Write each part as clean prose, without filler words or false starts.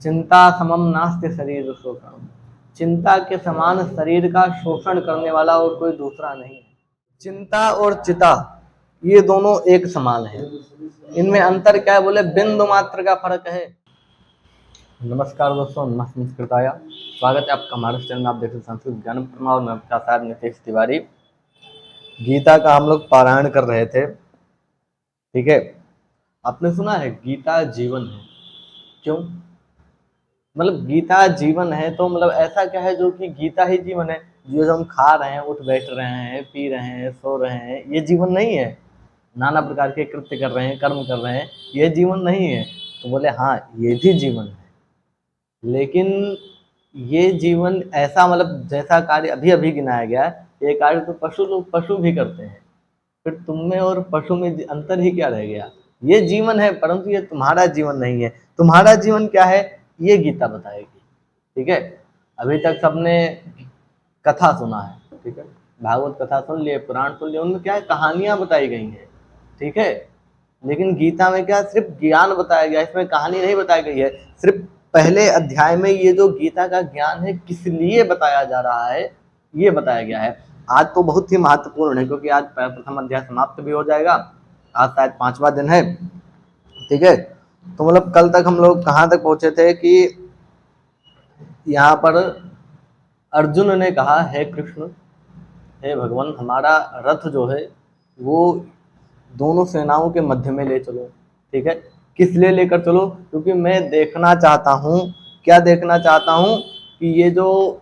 चिंता समम नास्ति शरीर शोषण, चिंता के समान शरीर का शोषण करने वाला और कोई दूसरा नहीं है। चिंता और चिता ये दोनों एक समान है, इनमें अंतर क्या है बोले बिंदु मात्र का फर्क है। नमस्कार दोस्तों, नमस्ते संस्कृताया, स्वागत है आपका हमारे चैनल में। आप देख रहे संस्कृत ज्ञान प्रमाण और मैं आपका साहब नितेश तिवारी। गीता का हम लोग पारायण कर रहे थे, ठीक है। आपने सुना है गीता जीवन है, क्यों? मतलब गीता जीवन है तो मतलब ऐसा क्या है जो कि गीता ही जीवन है? जो हम खा रहे हैं, उठ बैठ रहे हैं, पी रहे हैं, सो रहे हैं, ये जीवन नहीं है। नाना प्रकार के कृत्य कर रहे हैं, कर्म कर रहे हैं, ये जीवन नहीं है। तो बोले हाँ, ये भी जीवन है, लेकिन ये जीवन ऐसा मतलब जैसा कार्य अभी अभी गिनाया गया है, ये कार्य तो पशु भी करते हैं। फिर तुम में और पशु में अंतर ही क्या रह गया? ये जीवन है, परंतु ये तुम्हारा जीवन नहीं है। तुम्हारा जीवन क्या है ये गीता बताएगी, ठीक है। अभी तक सबने कथा सुना है, ठीक है, भागवत कथा सुन लिए, पुराण सुन लिए, उनमें क्या है कहानियां बताई गई हैं, ठीक है। लेकिन गीता में क्या सिर्फ ज्ञान बताया गया, इसमें कहानी नहीं बताई गई है। सिर्फ पहले अध्याय में ये जो गीता का ज्ञान है किस लिए बताया जा रहा है ये बताया गया है। आज तो बहुत ही महत्वपूर्ण है, क्योंकि आज प्रथम अध्याय समाप्त भी हो जाएगा। आज शायद 5वां दिन है, ठीक है। तो मतलब कल तक हम लोग कहाँ तक पहुंचे थे कि यहाँ पर अर्जुन ने कहा, हे कृष्ण, हे भगवान, हमारा रथ जो है वो दोनों सेनाओं के मध्य में ले चलो, ठीक है। किस लिए लेकर चलो? क्योंकि मैं देखना चाहता हूँ। क्या देखना चाहता हूँ? कि ये जो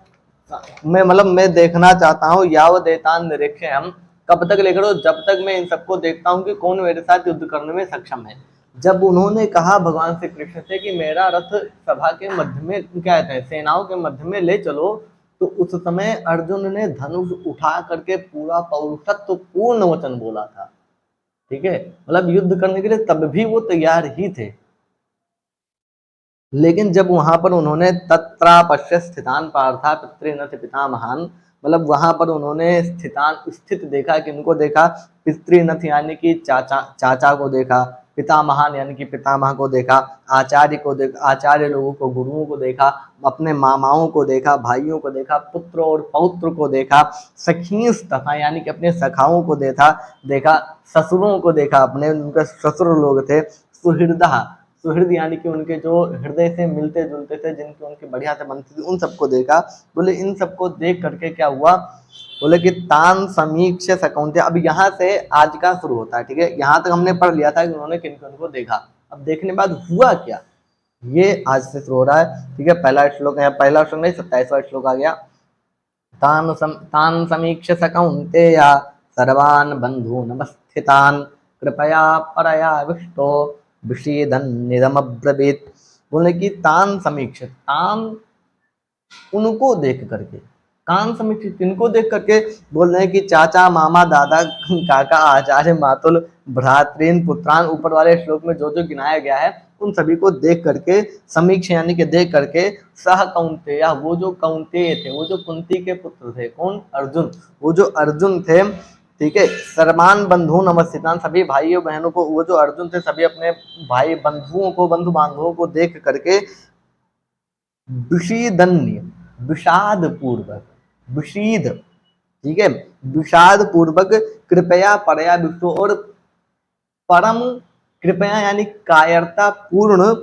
मैं देखना चाहता हूँ, यावदेतान निरीक्षेयम्, कब तक लेकर? जब तक मैं इन सबको देखता हूँ कि कौन मेरे साथ युद्ध करने में सक्षम है। जब उन्होंने कहा भगवान श्री कृष्ण से कि मेरा रथ सभा के मध्य में, क्या कहते हैं, सेनाओं के मध्य में ले चलो, तो उस समय अर्जुन ने धनुष उठा करके पूरा पौरुषत्व पूर्ण वचन बोला था, ठीक है। मतलब युद्ध करने के लिए तब भी वो तैयार ही थे। लेकिन जब वहां पर उन्होंने तत्रापश्य स्थितान पार्था पितृनथ पितामहान, मतलब वहां पर उन्होंने स्थित देखा, किनको देखा? पितृनथ यानी कि चाचा को देखा, पितामहान यानी कि पितामह को देखा, आचार्य को देखा, आचार्य लोगों को, गुरुओं को देखा, अपने मामाओं को देखा, भाइयों को देखा, पुत्र और पौत्र को देखा, सखींस तथा यानी कि अपने सखाओं को देखा, ससुरों को देखा, अपने उनके ससुर लोग थे, सुहृदा, सुहृद यानी कि उनके जो हृदय से मिलते जुलते थे, जिनकी उनकी बढ़िया से बनती थी, उन सबको देखा। बोले इन सबको देख करके क्या हुआ? बोले कि तान समीक्ष सकौंते। अब यहाँ से आज का शुरू होता है, ठीक है। यहाँ तक हमने पढ़ लिया था कि उन्होंने किन किन को देखा। अब देखने बाद हुआ क्या, ये आज से शुरू हो रहा है, ठीक है। पहला श्लोक है, पहला श्लोक नहीं 27वां श्लोक आ गया। तान समीक्ष सकौंतेया सर्वान् बन्धूनवस्थितान् कृपया परया विष्टो विषीदन्निदमब्रवीत्। बोले कि तान समीक्ष, तान उनको देख करके, कान समीक्षित इनको देख करके। बोल रहे हैं कि चाचा, मामा, दादा, काका, आचार्य, मातुल, भ्रातृन, पुत्रान, ऊपर वाले श्लोक में जो जो गिनाया गया है उन सभी को देख करके, समीक्षा यानी कि देख करके, सह कौंतेय, वो जो कौंतेय थे, वो जो कुंती के पुत्र थे, कौन? अर्जुन। वो जो अर्जुन थे, ठीक है, सर्वान बंधु नमस्थितान, सभी भाइयों बहनों को, वो जो अर्जुन थे सभी अपने भाई बंधुओं को, बंधु बांधवों को देख करके विषीदन्य, विषाद पूर्वक, विषीद, ठीक है, विषाद पूर्वक, कृपया परया विष्णु, और परम कृपया यानी कायरता पूर्ण,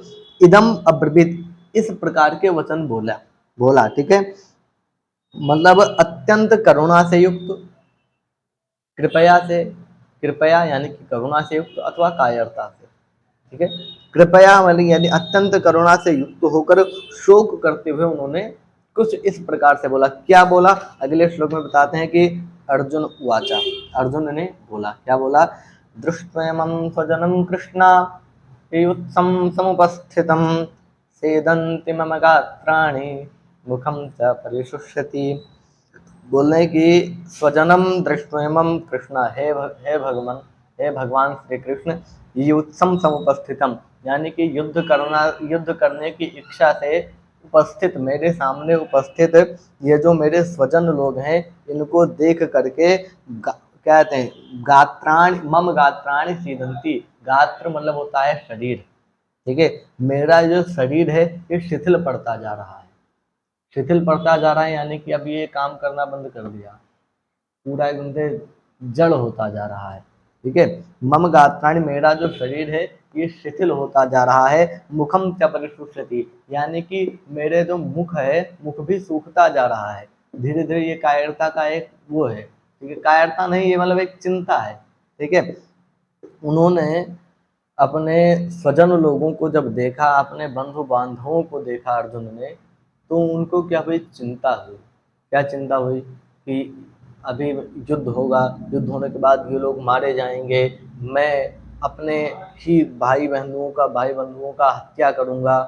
इदम अब्रवीत, इस प्रकार के वचन बोला, ठीक है। मतलब अत्यंत करुणा से युक्त, कृपया से, कृपया यानी कि करुणा से युक्त, अथवा कायरता से, ठीक है। कृपया यानी अत्यंत करुणा से युक्त होकर शोक करते हुए उन्होंने कुछ इस प्रकार से बोला। क्या बोला? अगले श्लोक में बताते हैं कि अर्जुन उवाचा, अर्जुन ने बोला, क्या बोला? दृष्ट्वेमं स्वजनं कृष्णा युत्सं समुपस्थितं सेदन्ति मम गात्राणि मुखं च परिशुष्यति। बोल रहे कि स्वजनम दृष्टवेमं कृष्ण, हे भगवान, हे भगवान श्री कृष्ण, युत्सम समुपस्थितम, यानी कि युद्ध करने की इच्छा से उपस्थित, मेरे सामने उपस्थित ये जो मेरे स्वजन लोग हैं, इनको देख करके कहते हैं गात्राणि, मम गात्राणि सीदंती। गात्र मतलब होता है शरीर, ठीक है। मेरा जो शरीर है ये शिथिल पड़ता जा रहा है, शिथिल पड़ता जा रहा है, यानी कि अब ये काम करना बंद कर दिया, पूरा एकदम से जड़ होता जा रहा है। ठीक है। मम गात्राणि, मेरा जो शरीर है ये शिथिल होता जा रहा है। मुखम च परिशुष्यति, यानी कि मेरे जो मुख है, मुख भी सूखता जा रहा है धीरे धीरे। ये कायरता का एक वो है, ठीक है, कायरता नहीं, ये मतलब एक चिंता है। ठीक है। उन्होंने अपने स्वजन लोगों को जब देखा, अपने बंधु बांधवों को देखा अर्जुन ने, तो उनको क्या हुई, चिंता हुई। क्या चिंता हुई कि अभी युद्ध होगा, युद्ध होने के बाद ये लोग मारे जाएंगे, मैं अपने ही भाई बंधुओं का हत्या करूंगा।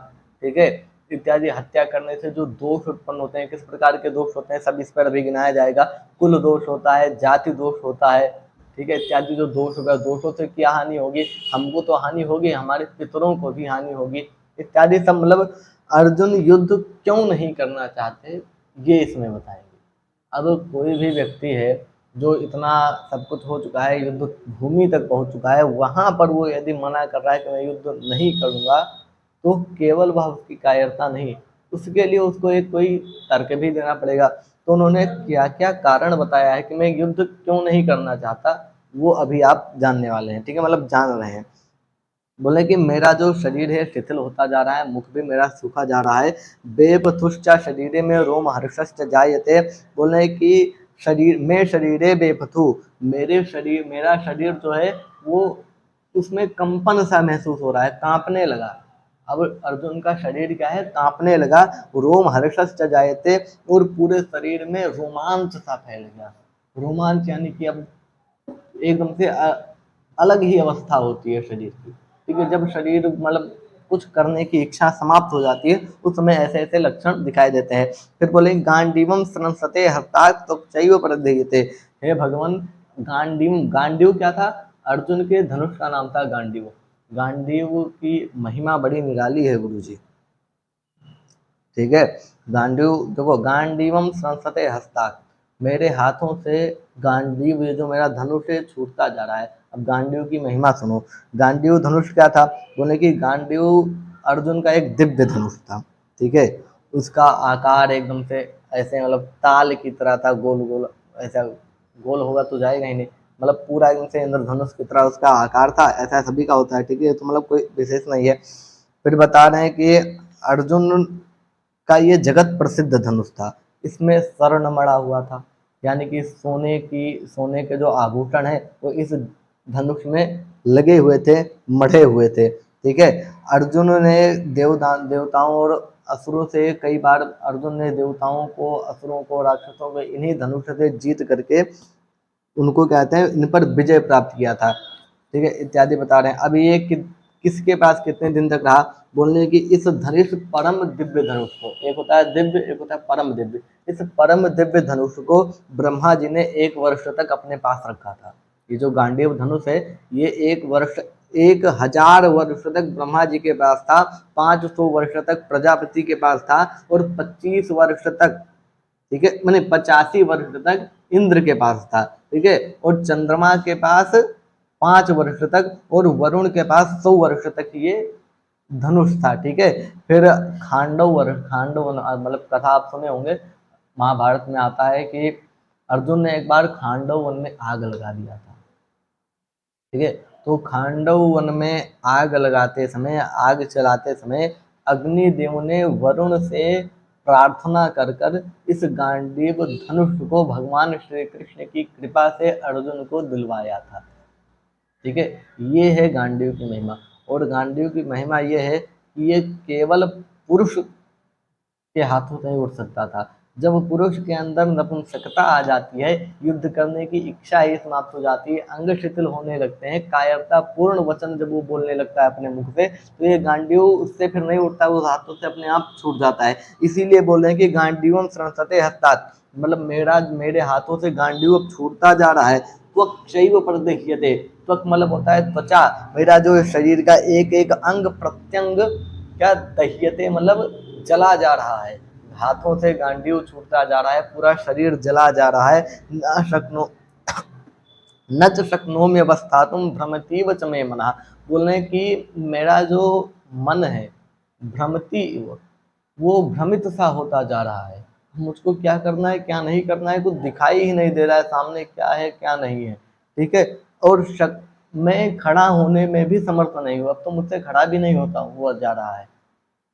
ठीक है। इत्यादि। हत्या करने से जो दोष उत्पन्न होते हैं, किस प्रकार के दोष होते हैं, सब इस पर अभी गिनाया जाएगा। कुल दोष होता है, जाति दोष होता है, ठीक है, इत्यादि जो दोष होगा, दोषों से क्या हानि होगी, हमको तो हानि होगी, हमारे पितरों को भी हानि होगी, इत्यादि सब। मतलब अर्जुन युद्ध क्यों नहीं करना चाहते, ये इसमें बताएंगे। अब कोई भी व्यक्ति है जो इतना सब कुछ हो चुका है, युद्ध भूमि तक पहुंच चुका है, वहां पर वो यदि मना कर रहा है कि मैं युद्ध नहीं करूंगा, तो केवल वह उसकी कायरता नहीं, उसके लिए उसको एक कोई तर्क भी देना पड़ेगा। तो उन्होंने क्या क्या कारण बताया है कि मैं युद्ध क्यों नहीं करना चाहता, वो अभी आप जानने वाले हैं। ठीक है, मतलब जान रहे हैं। बोले कि मेरा जो शरीर है शिथिल होता जा रहा है, मुख भी मेरा सूखा जा रहा है। बेपथुश्च शरीरे में रोम हर्षश्च जायते, बोले कि शरीर में शरीरे बेपथु, मेरा शरीर जो है वो, उसमें कंपन सा महसूस हो रहा है, कांपने लगा। अब अर्जुन का शरीर क्या है, कांपने लगा। रोम हर्षश्च जायते, और पूरे शरीर में रोमांच सा फैल गया। रोमांच यानी कि अब एकदम से अलग ही अवस्था होती है शरीर की। ठीक है। जब शरीर मतलब कुछ करने की इच्छा समाप्त हो जाती है, उस समय ऐसे ऐसे लक्षण दिखाई देते हैं। फिर बोले गांडीवम संसते हस्तात् त्वक्चैव प्रदीयते, हे भगवान, गांडीव क्या था, अर्जुन के धनुष का नाम था गांडीव। गांडीव की महिमा बड़ी निराली है गुरु जी। ठीक है। गांडीव देखो, गांडीवम संसते हस्तात्, मेरे हाथों से गांडीव, ये जो मेरा धनुष है, छूटता जा रहा है। अब गांडीव की महिमा सुनो। गांडीव धनुष क्या था, बोले कि गांडीव अर्जुन का एक दिव्य धनुष था। ठीक है। उसका आकार एकदम से ऐसे मतलब ताल की तरह था, गोल गोल, ऐसा गोल होगा तो जाएगा ही नहीं, मतलब पूरा एकदम से इंद्रधनुष की तरह उसका आकार था। ऐसा सभी का होता है। ठीक है, तो मतलब कोई विशेष नहीं है। फिर बता रहे हैं कि अर्जुन का ये जगत प्रसिद्ध धनुष था। इसमें स्वर्ण मड़ा हुआ था, यानी कि सोने के जो आभूषण है वो इस धनुष में लगे हुए थे, मढ़े हुए थे। ठीक है। अर्जुन ने देवताओं और असुरों से कई बार, अर्जुन ने देवताओं को, असुरों को, राक्षसों को इन्हीं धनुष से जीत करके उनको कहते हैं इन पर विजय प्राप्त किया था। ठीक है, इत्यादि बता रहे हैं। अब ये किसके पास कितने दिन तक रहा, बोलने की इस धनुष, परम दिव्य धनुष को, एक होता है दिव्य, एक होता है परम दिव्य, इस परम दिव्य धनुष को ब्रह्मा जी ने 1 वर्ष तक अपने पास रखा था। ये जो गांडीव धनुष है, ये 1 वर्ष, 1000 वर्ष तक ब्रह्मा जी के पास था, 500 वर्ष तक प्रजापति के पास था, और 25 वर्ष तक, ठीक है, मैंने 85 वर्ष तक इंद्र के पास था। ठीक है। और चंद्रमा के पास 5 वर्ष तक, और वरुण के पास 100 वर्ष तक ये धनुष था। ठीक है। फिर खांडव मतलब कथा आप सुने होंगे, महाभारत में आता है कि अर्जुन ने एक बार खांडव वन में आग लगा दिया था। ठीक है। तो खांडव वन में आग लगाते समय, आग चलाते समय, अग्निदेव ने वरुण से प्रार्थना कर कर इस गांडीव धनुष को भगवान श्री कृष्ण की कृपा से अर्जुन को दिलवाया था। ठीक है। ये है गांडीव की महिमा। और गांडीव की महिमा ये है कि ये केवल पुरुष के हाथों से ही उठ सकता था। जब पुरुष के अंदर नपुंसकता आ जाती है, युद्ध करने की इच्छा ही समाप्त हो जाती है, अंग शिथिल होने लगते हैं, कायरता पूर्ण वचन जब वो बोलने लगता है अपने मुख से, तो ये गांडीव उससे फिर नहीं उठता, वो हाथों से अपने आप छूट जाता है। इसीलिए बोल रहे हैं कि गांडीवम संसते हस्तात्, मतलब मेरे हाथों से गांडीव अब छूटता जा रहा है। त्वक्चैव प्रदह्यते, त्वक मतलब होता है त्वचा, मेरा जो शरीर का एक एक अंग प्रत्यंग क्या, दह्यते मतलब जला जा रहा है। हाथों से गांडीव छूटता जा रहा है, पूरा शरीर जला जा रहा है। न च शक्नोमि अवस्थातुं भ्रमतीव च मे मनः, बोल रहे हैं कि मेरा जो मन है भ्रमति इव, वो भ्रमित सा होता जा रहा है। मुझको क्या करना है क्या नहीं करना है कुछ दिखाई ही नहीं दे रहा है, सामने क्या है क्या नहीं है, ठीक है। और मैं खड़ा होने में भी समर्थ नहीं हूँ, अब तो मुझसे खड़ा भी नहीं होता हुआ जा रहा है,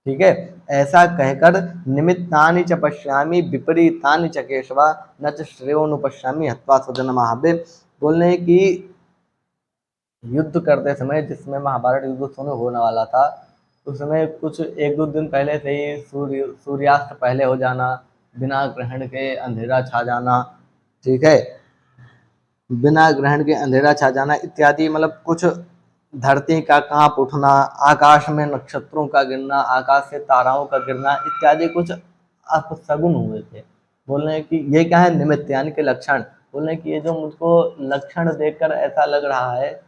ठीक है। ऐसा कहकर निमित्तानि च पश्यामि विपरीतानि च केशवा न च श्रेयोनुपश्यामि हत्वा स्वजन महाबे। बोलने की युद्ध करते समय, जिसमें महाभारत युद्ध शुरू होने वाला था, उस समय कुछ एक दो दिन पहले से ही सूर्यास्त पहले हो जाना, बिना ग्रहण के अंधेरा छा जाना, ठीक है, बिना ग्रहण के अंधेरा छा जाना इत्यादि, मतलब कुछ धरती का कांप उठना, आकाश में नक्षत्रों का गिरना, आकाश से ताराओं का गिरना इत्यादि कुछ अपशगुन हुए थे। बोल रहे हैं कि ये क्या है, निमित्त यानी कि लक्षण। बोल रहे हैं कि ये जो मुझको लक्षण देखकर ऐसा लग रहा है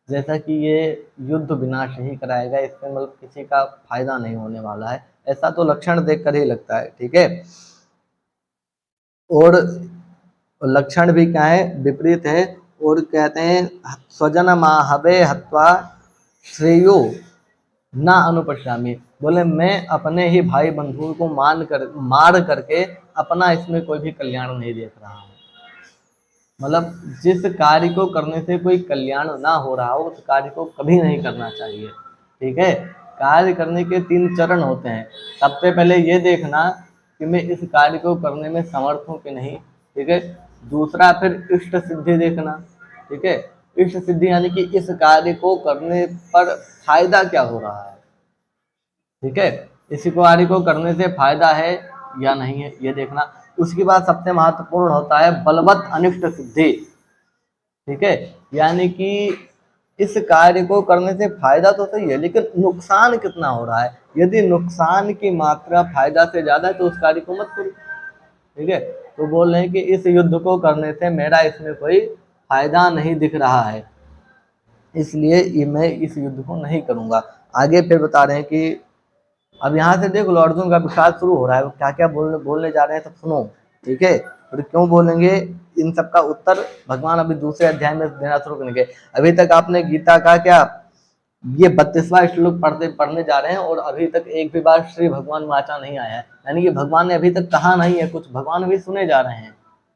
जैसा कि ये युद्ध विनाश ही कराएगा, इसमें मतलब किसी का फायदा नहीं होने वाला है, ऐसा तो लक्षण देखकर ही लगता है, ठीक है। और लक्षण भी क्या है, विपरीत है। और कहते हैं स्वजन माहवे हत्वा श्रेयो ना अनुपश्यामी। बोले मैं अपने ही भाई बंधुओं को मार करके अपना इसमें कोई भी कल्याण नहीं देख रहा हूँ। मतलब जिस कार्य को करने से कोई कल्याण ना हो रहा हो उस कार्य को कभी नहीं करना चाहिए, ठीक है। कार्य करने के 3 चरण होते हैं। सबसे पहले ये देखना कि मैं इस कार्य को करने में समर्थ हूँ कि नहीं, ठीक है। दूसरा फिर इष्ट सिद्धि देखना, ठीक है। इष्ट सिद्धि यानी कि इस कार्य को करने पर फायदा क्या हो रहा है, ठीक है, इसी कार्य को करने से फायदा है या नहीं है ये देखना। उसके बाद सबसे महत्वपूर्ण होता है बलवत अनिष्ट सिद्धि, ठीक है। यानी कि इस कार्य को करने से फायदा तो सही है लेकिन नुकसान कितना हो रहा है। यदि नुकसान की मात्रा फायदा से ज्यादा है तो उस कार्य को मत करो, ठीक है। तो बोल रहे हैं कि इस युद्ध को करने से मेरा इसमें कोई फायदा नहीं दिख रहा है, इसलिए मैं इस युद्ध को नहीं करूंगा। आगे फिर बता रहे हैं कि अब यहाँ से देख लो अर्जुन का विषाद शुरू हो रहा है, वो क्या क्या बोलने जा रहे हैं सब सुनो, ठीक है। और क्यों बोलेंगे इन सब का उत्तर भगवान अभी दूसरे अध्याय में देना शुरू करेंगे। अभी तक आपने गीता का क्या ये 32वां श्लोक पढ़ने जा रहे हैं और अभी तक एक भी बार श्री भगवान वाचा नहीं आया है, यानी कि भगवान ने अभी तक कहा नहीं है कुछ, भगवान अभी सुने जा रहे हैं,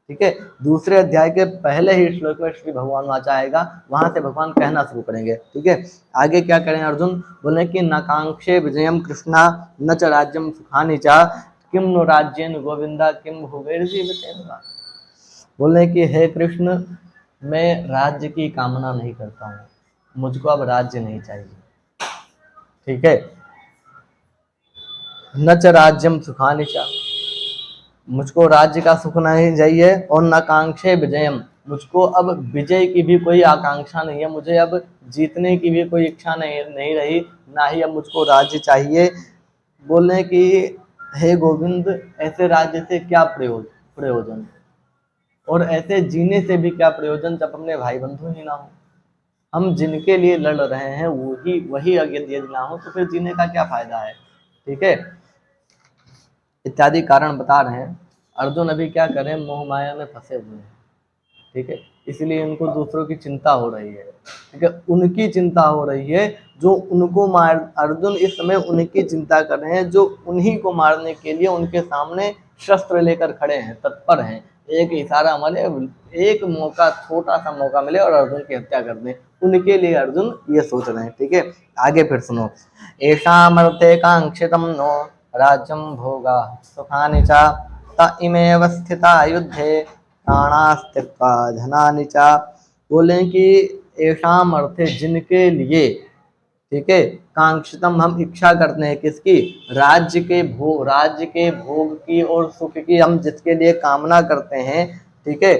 ठीक है। दूसरे अध्याय के पहले ही श्लोक में श्री भगवान वाचा आएगा, वहां से भगवान कहना शुरू करेंगे, ठीक है। आगे क्या करें अर्जुन, बोले कि न कांक्षे विजयम कृष्णा न च राज्यम सुखानि च किम नु राज्येन गोविंदा किम भुवैर्जीवितेन। बोले कि हे कृष्ण मैं राज्य की कामना नहीं करता हूँ, मुझको अब राज्य नहीं चाहिए, ठीक है। न च राज्यम सुखानि च, मुझको राज्य का सुख नहीं चाहिए, और न कांक्षे विजयम, मुझको अब विजय की भी कोई आकांक्षा नहीं है, मुझे अब जीतने की भी कोई इच्छा नहीं रही, ना ही अब मुझको राज्य चाहिए। बोले कि हे गोविंद ऐसे राज्य से क्या प्रयोजन, और ऐसे जीने से भी क्या प्रयोजन जब अपने भाई बंधु ही ना हो। हम जिनके लिए लड़ रहे हैं वही अगर यदि ना हो तो फिर जीने का क्या फायदा है, ठीक है। इत्यादि कारण बता रहे हैं। अर्जुन अभी क्या करें, मोह माया में फंसे हुए हैं, ठीक है, इसलिए उनको दूसरों की चिंता हो रही है, ठीक है, उनकी चिंता हो रही है जो उनको मार। अर्जुन इस समय उनकी चिंता कर रहे हैं जो उन्हीं को मारने के लिए उनके सामने शस्त्र लेकर खड़े हैं, तत्पर हैं। एक इशारा मिले, एक मौका, छोटा सा मौका मिले और अर्जुन की हत्या कर दें, उनके लिए अर्जुन ये सोच रहे हैं, ठीक है। आगे फिर सुनो, ऐषामर्थे कांक्षितम नो राज्यम भोगा सुखानि च त इमेव स्थिता युद्धे प्राणास्त्यक्ता धनानि च। बोले कि ऐषाम अर्थे जिनके लिए, ठीक है, कांक्षितम हम इच्छा करते हैं किसकी, राज्य के भोग की और सुख की हम जिसके लिए कामना करते हैं, ठीक है,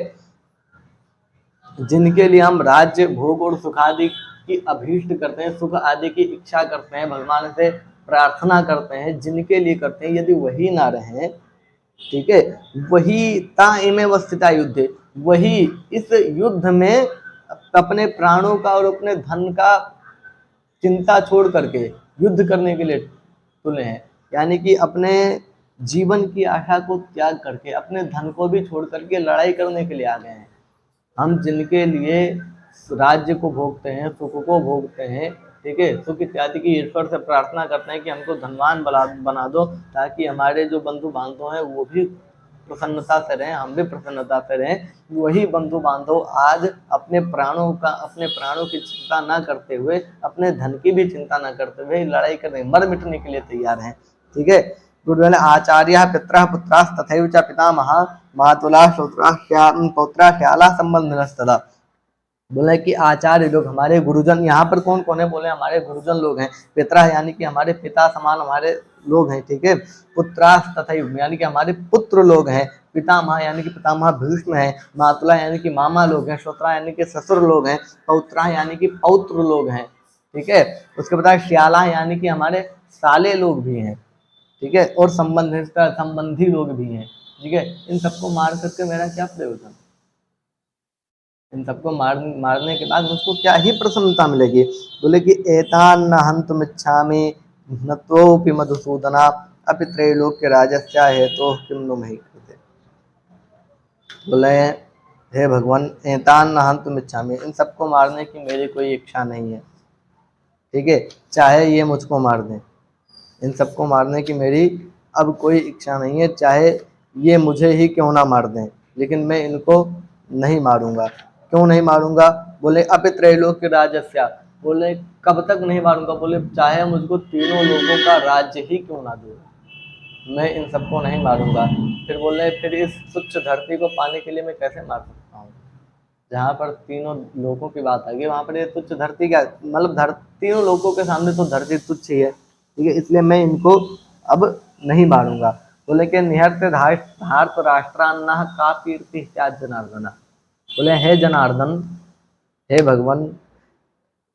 जिनके लिए हम राज्य भोग और सुख आदि की अभीष्ट करते हैं, सुख आदि की इच्छा करते हैं, भगवान से प्रार्थना करते हैं, जिनके लिए करते हैं, यदि वही ना रहे, ठीक है, वही ताइमे वस्थिता युद्ध, वही इस युद्ध में अपने प्राणों का और अपने धन का चिंता छोड़ करके युद्ध करने के लिए तुले हैं, यानी कि अपने जीवन की आशा को त्याग करके अपने धन को भी छोड़ करके लड़ाई करने के लिए आ गए हैं। हम जिनके लिए राज्य को भोगते हैं, सुख को भोगते हैं, ठीक है, सुख इत्यादि की ईश्वर से प्रार्थना करते हैं कि हमको धनवान बना दो, ताकि हमारे जो बंधु बांधव हैं वो भी प्रसन्नता से रहें, हम भी प्रसन्नता से रहें। वही बंधु बांधव आज अपने प्राणों की चिंता ना करते हुए, अपने धन की भी चिंता ना करते हुए लड़ाई करने, मर मिटने के लिए तैयार हैं। ठीक है, आचार्य पितरः पुत्राः तथैव च पितामहः मातुला पौत्रा श्याला संबंधिनस्तदा। बोले कि आचार्य लोग, हमारे गुरुजन, यहाँ पर कौन कौन है, बोले हमारे गुरुजन लोग हैं। पितरा यानी कि हमारे पिता समान हमारे लोग हैं। ठीक है, पुत्रा तथा यानी कि हमारे पुत्र लोग हैं। पितामह यानी कि पितामह भीष्म है। मातुला यानी कि मामा लोग हैं। श्रोत्रा यानी कि ससुर लोग हैं। पौत्रा यानी कि पौत्र लोग हैं। ठीक है, उसके बाद श्याला यानी कि हमारे साले लोग भी हैं। ठीक है, और संबंधी लोग भी हैं। ठीक है, इन सबको मार करके मेरा क्या प्रयोजन, इन सबको मारने के बाद मुझको क्या ही प्रसन्नता मिलेगी। बोले कि एतान न हन्तुमिच्छामि नत्वोऽपि मधुसूदना अपि त्रैलोक्य राजस्य हेतु किम नु महि कृते। बोले हे भगवान, एतान न हन्तुमिच्छामि, इन सबको मारने की मेरी कोई इच्छा नहीं है। ठीक है, चाहे ये मुझको मार दें, इन सबको मारने की मेरी अब कोई इच्छा नहीं है, चाहे ये मुझे ही क्यों ना मार दें, लेकिन मैं इनको नहीं मारूंगा। क्यों नहीं मारूंगा? बोले अपि त्रैलोक्य राजस्य, बोले कब तक नहीं मारूंगा? बोले चाहे मुझको तीनों लोगों का राज्य ही क्यों ना दे, मैं इन सबको नहीं मारूंगा। फिर बोले फिर इस तुच्छ धरती को पाने के लिए मैं कैसे मार सकता हूँ? जहाँ पर तीनों लोगों की बात आ गई, वहां पर ये तुच्छ धरती क्या, मतलब तीनों लोगों के सामने तो धरती तुच्छ ही है। ठीक है, इसलिए मैं इनको अब नहीं मारूंगा। बोले कि निहत्य धार्त राष्ट्रान्ना का कीर्ति त्याज जनार्दन। बोले हे जनार्दन, हे भगवान,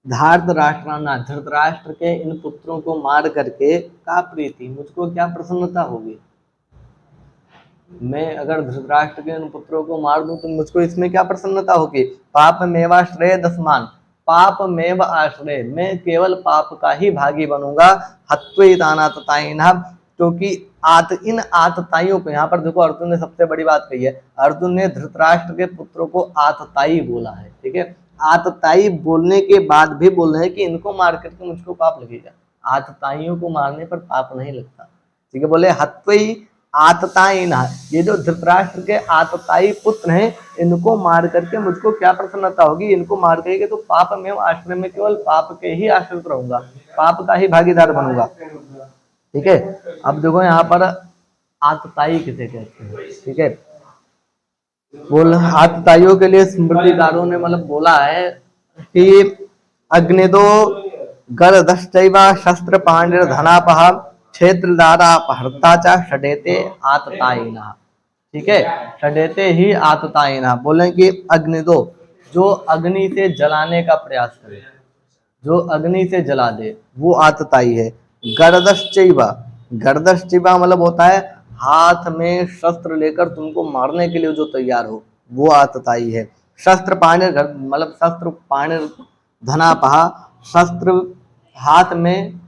धार्त राष्ट्रान्ना, धृतराष्ट्र के इन पुत्रों को मार करके का प्रीति, मुझको क्या प्रसन्नता होगी? मैं अगर धृतराष्ट्र के उन पुत्रों को मार दूं तो मुझको इसमें क्या प्रसन्नता होगी? पाप मेवाश्रय दसमान, पाप मेव आश्रय, मैं केवल पाप का ही भागी बनूंगा। हत्वेतानाततायिनः, क्योंकि इन आतताइयों को, यहाँ पर देखो अर्जुन ने सबसे बड़ी बात कही है, अर्जुन ने धृतराष्ट्र के पुत्रों को आतताई बोला है। ठीक है, आतताई बोलने के बाद भी बोल रहे हैं कि इनको मार करके मुझको पाप लगेगा। आतताइयों को मारने पर पाप नहीं लगता। ठीक है, बोले हत्वई आततायिन, ये जो धृतराष्ट्र के आतताई पुत्र हैं, इनको मार करके मुझको क्या प्रसन्नता होगी? इनको मार करके तो पाप में आश्रय में केवल पाप के ही आश्रित रहूंगा, पाप का ही भागीदार बनूंगा। ठीक है, अब देखो यहाँ पर आतताई किसे कहते हैं। ठीक है, बोल आतताइयों के लिए स्मृतिकारों ने मतलब बोला है कि अग्निदो गरदश्चैव शस्त्र पांडिर धनापह क्षेत्रदारा अपहर्ता च षडेते आततायिनः। ठीक है, षडेते ही आततायिनः, बोले कि अग्निदो, जो अग्नि से जलाने का प्रयास करे, जो अग्नि से जला दे, वो आतताई है। गर्दश्चैव, गर्दश्चैव मतलब होता है हाथ में शस्त्र लेकर तुमको मारने के लिए जो तैयार हो, वो आतताई है। शस्त्र पाणिर, मतलब शस्त्र पाणिर धनापहा, शस्त्र हाथ में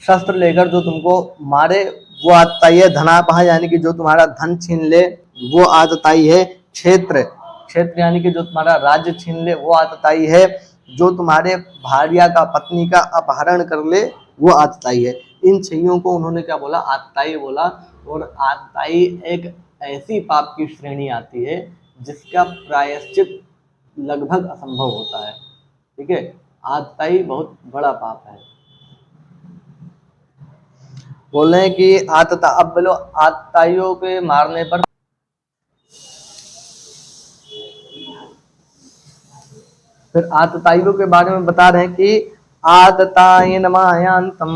शस्त्र लेकर जो तुमको मारे, वो आतताई है। धनापहा यानी कि जो तुम्हारा धन छीन ले, वो आतताई है। क्षेत्र, क्षेत्र यानी कि जो तुम्हारा राज्य छीन ले, वो आतताई है। जो तुम्हारे भार्या का, पत्नी का अपहरण कर ले, वो आतताई है। इन छइयों को उन्होंने क्या बोला? आतताई बोला। और आतताई एक ऐसी पाप की श्रेणी आती है जिसका प्रायश्चित लगभग असंभव होता है। ठीक है, आतताई बहुत बड़ा पाप है। बोल रहे हैं कि अब बोलो आतताइयों के मारने पर, फिर आतताइयों के बारे में बता रहे हैं कि आततायिन मायांतम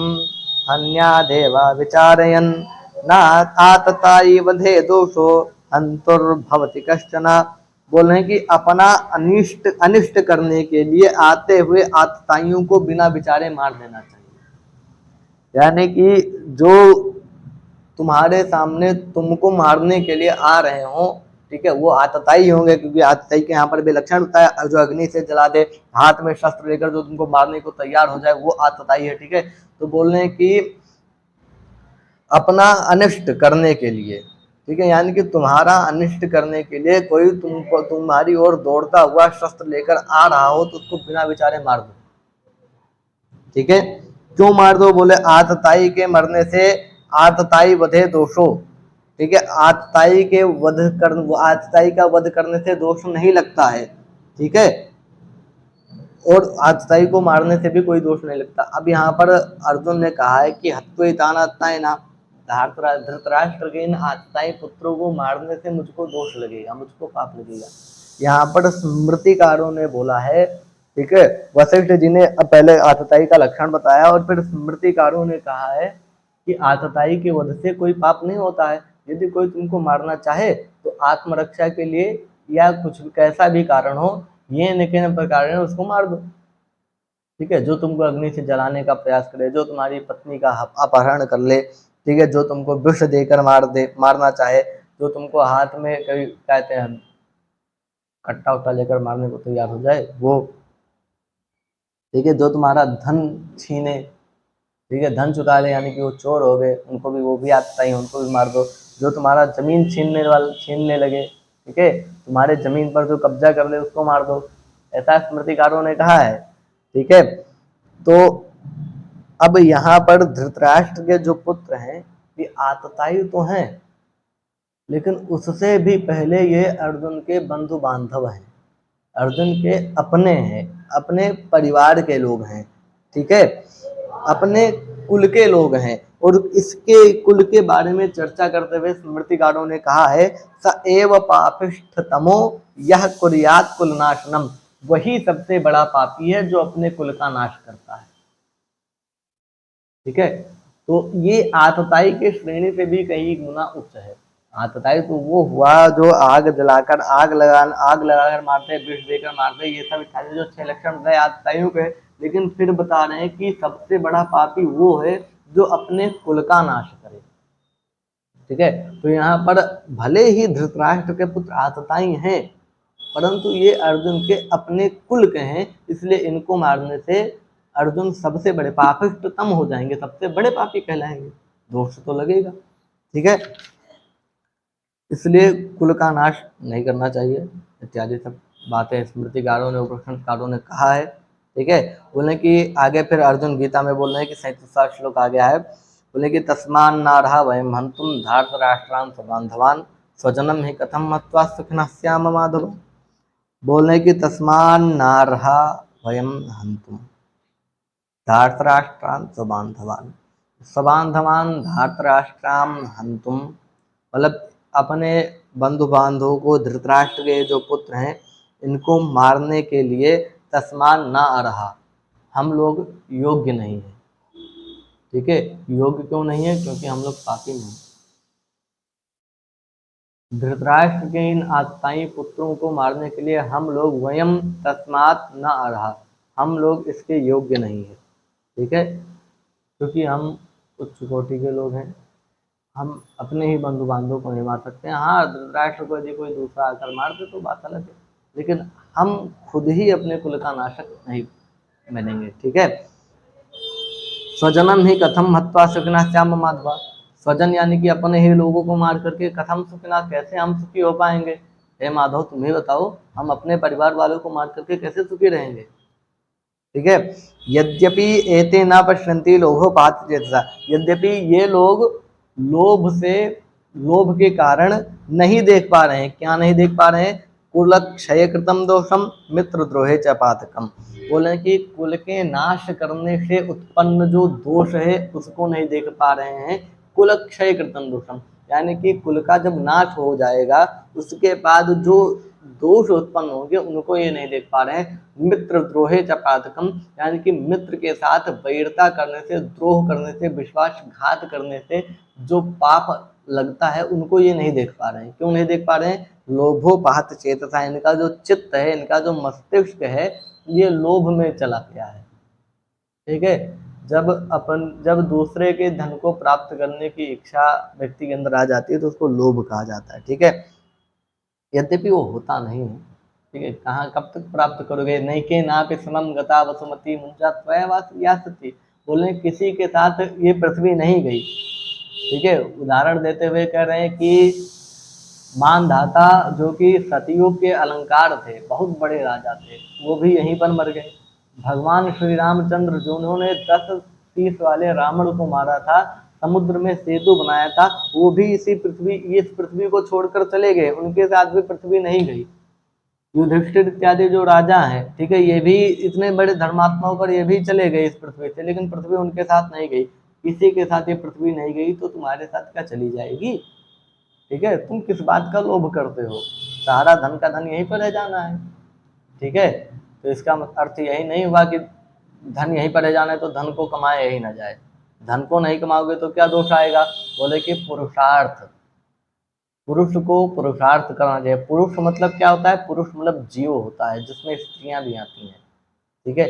हन्या देवा विचारयन ना आतताई वधे दोषो हंतुर्भवति कश्चना। बोल रहे हैं कि अपना अनिष्ट करने के लिए आते हुए आतताइयों को बिना विचारे मार देना चाहिए। यानी कि जो तुम्हारे सामने तुमको मारने के लिए आ रहे हो, ठीक है, वो आतताई होंगे, क्योंकि आतताई के यहाँ पर भी लक्षण होता है, जो अग्नि से जला दे, हाथ में शस्त्र लेकर जो तुमको मारने को तैयार हो जाए, वो आतताई है। ठीक है, तो बोल रहे हैं कि अपना अनिष्ट करने के लिए, ठीक है, यानी कि तुम्हारा अनिष्ट करने के लिए कोई तुम्हारी ओर दौड़ता हुआ शस्त्र लेकर आ रहा हो तो उसको बिना विचारे मार दो। ठीक है, क्यों मार दो? बोले आतताई के मरने से आतताई वधे दोषो। ठीक है, आतताई का वध करने से दोष नहीं लगता है। ठीक है, और आतताई को मारने से भी कोई दोष नहीं लगता। अब यहाँ पर अर्जुन ने कहा है कि हत्वैतानात्ताय ना, धृतराष्ट्र के इन आतताई पुत्रों को मारने से मुझको दोष लगेगा, मुझको पाप लगेगा। यहाँ पर स्मृतिकारों ने बोला है, ठीक है, वशिष्ठ जी ने पहले आतताई का लक्षण बताया और फिर स्मृतिकारों ने कहा है कि आतताई के वध से कोई पाप नहीं होता है। यदि कोई तुमको मारना चाहे तो आत्मरक्षा के लिए या कुछ कैसा भी कारण हो, ये निकिन प्रकार उसको मार दो। ठीक है, जो तुमको अग्नि से जलाने का प्रयास करे, जो तुम्हारी पत्नी का अपहरण कर ले, ठीक है, जो तुमको विष देकर मारना चाहे, जो तुमको हाथ में कभी कहते हैं कट्टा उट्टा लेकर मारने को तैयार हो जाए वो, ठीक है, जो तुम्हारा धन छीने, ठीक है, धन चुरा ले, यानी कि वो चोर हो गए, उनको भी, वो भी आता ही, उनको भी मार दो। जो तुम्हारा जमीन छीनने लगे, ठीक है, तुम्हारे जमीन पर जो कब्जा कर ले उसको मार दो, ऐसा स्मृतिकारों ने कहा है। ठीक है, तो अब यहाँ पर धृतराष्ट्र के जो पुत्र हैं ये आतताई तो हैं, लेकिन उससे भी पहले ये अर्जुन के बंधु बांधव हैं, अर्जुन के अपने हैं, अपने परिवार के लोग हैं। ठीक है, अपने कुल के लोग हैं। और इसके कुल के बारे में चर्चा करते हुए स्मृतिकारों ने कहा है, स एव पापिष्ठतमो यह कुर्यात कुलनाशनम, वही सबसे बड़ा पापी है जो अपने कुल का नाश करता है। ठीक है, तो ये आतताई के श्रेणी से भी कई गुना उच्च है। आतताई तो वो हुआ जो आग लगाकर मारते, विष देकर मारते, ये सब इत्यादि जो 6 लक्षण बताए आतताइयों के। लेकिन फिर बता रहे हैं कि सबसे बड़ा पापी वो है जो अपने कुल का नाश करे। ठीक है, तो यहाँ पर भले ही धृतराष्ट्र के पुत्र आतताई हैं, परंतु ये अर्जुन के अपने कुल के हैं, इसलिए इनको मारने से अर्जुन सबसे बड़े पापिष्ठतम हो जाएंगे, सबसे बड़े पापी कहलाएंगे, दोष तो लगेगा। ठीक है, इसलिए कुल का नाश नहीं करना चाहिए, इत्यादि सब बातें स्मृतिकारों ने, उपनिषदकारों ने कहा है। ठीक है, बोले कि आगे फिर अर्जुन गीता में बोल रहे हैं कि 37 श्लोक आ गया है, बोले कि तस्मान नारहा वयम हंतुम धार्तराष्ट्रान स्वबांधवान स्वजनम ही कथम मत्वा सुखिनः स्याम माधव। बोलने की तस्मान नारहा वयम हंतुम धार्तराष्ट्रान स्वबांधवान, स्वबांधवान धार्तराष्ट्राम हंतुम, मतलब अपने बंधु बांधवों को, धृतराष्ट्र के जो पुत्र हैं इनको मारने के लिए तस्मान ना अरहा, हम लोग योग्य नहीं है। ठीक है, योग्य क्यों नहीं है? क्योंकि हम लोग पापी नहीं। धृतराष्ट्र के इन आतताई पुत्रों को मारने के लिए हम लोग वयम तस्मात न अर्हा, हम लोग इसके योग्य नहीं है। ठीक है, क्योंकि हम उच्च कोटि के लोग हैं, हम अपने ही बंधु बांधव को नहीं मार सकते हैं। हाँ, धृतराष्ट्र को यदि कोई दूसरा आकर मार दे तो बात अलग है, लेकिन हम खुद ही अपने कुल का नाशक नहीं बनेंगे। ठीक है, स्वजनम ही कथम हत्वा सुखिनः स्याम माधवा, स्वजन यानी कि अपने ही लोगों को मार करके कथम सुखिना, कैसे हम सुखी हो पाएंगे? हे माधव, तुम ही बताओ, हम अपने परिवार वालों को मार करके कैसे सुखी रहेंगे? ठीक है, यद्यपि एते न पश्यन्ति लोभोपात चेतसा, यद्यपि ये लोग लोभ के कारण नहीं देख पा रहे हैं। क्या नहीं देख पा रहे हैं? कुल क्षय कृतम दोषम मित्र द्रोहे च पातकम, बोले कि कुल के नाश करने से उत्पन्न जो दोष है उसको नहीं देख पा रहे हैं। कुल क्षय कृतम दोषम, यानी कि कुल का जब नाश हो जाएगा उसके बाद जो दोष उत्पन्न होंगे उनको ये नहीं देख पा रहे हैं। मित्र द्रोहे च पातकम, यानी कि मित्र के साथ वैरता करने से, द्रोह करने से, विश्वासघात करने से जो पाप लगता है उनको ये नहीं देख पा रहे हैं। क्यों नहीं देख पा रहे हैं? लोभोपात चेतसा, इनका जो चित्त है, इनका जो मस्तिष्क है, ये लोभ में चला गया है। ठीक है, जब दूसरे के धन को प्राप्त करने की इच्छा व्यक्ति के अंदर आ जाती है तो उसको लोभ कहा जाता है। ठीक है, यद्यपि वो होता नहीं है। ठीक है, कहाँ कब तक प्राप्त करोगे? नहीं के ना पे समम गता वसुमती मुंजा त्वयावास या सती, बोले किसी के साथ ये पृथ्वी नहीं गई। ठीक है, उदाहरण देते हुए कह रहे हैं कि मानधाता जो कि सतयुग के अलंकार थे, बहुत बड़े राजा थे, वो भी यहीं पर मर गए। भगवान श्री रामचंद्र जिन्होंने 10 वाले रावण को मारा था, समुद्र में सेतु बनाया था, वो भी इस पृथ्वी को छोड़कर चले गए, उनके साथ भी पृथ्वी नहीं गई। युधिष्ठिर इत्यादि जो राजा हैं, ठीक है, ये भी इतने बड़े धर्मात्मा होकर ये भी चले गए इस पृथ्वी से, लेकिन पृथ्वी उनके साथ नहीं गई। किसी के साथ ये पृथ्वी नहीं गई तो तुम्हारे साथ क्या चली जाएगी? ठीक है, तुम किस बात का लोभ करते हो? सारा धन का धन यहीं पर रह जाना है। ठीक है, तो इसका अर्थ यही नहीं हुआ कि धन यहीं पर रह जाना है तो धन को कमाए यही ना जाए। धन को नहीं कमाओगे तो क्या दोष आएगा? बोले कि पुरुषार्थ, पुरुष को पुरुषार्थ करना चाहिए। पुरुष मतलब क्या होता है? पुरुष मतलब जीव होता है, जिसमें स्त्रियां भी आती हैं। ठीक है,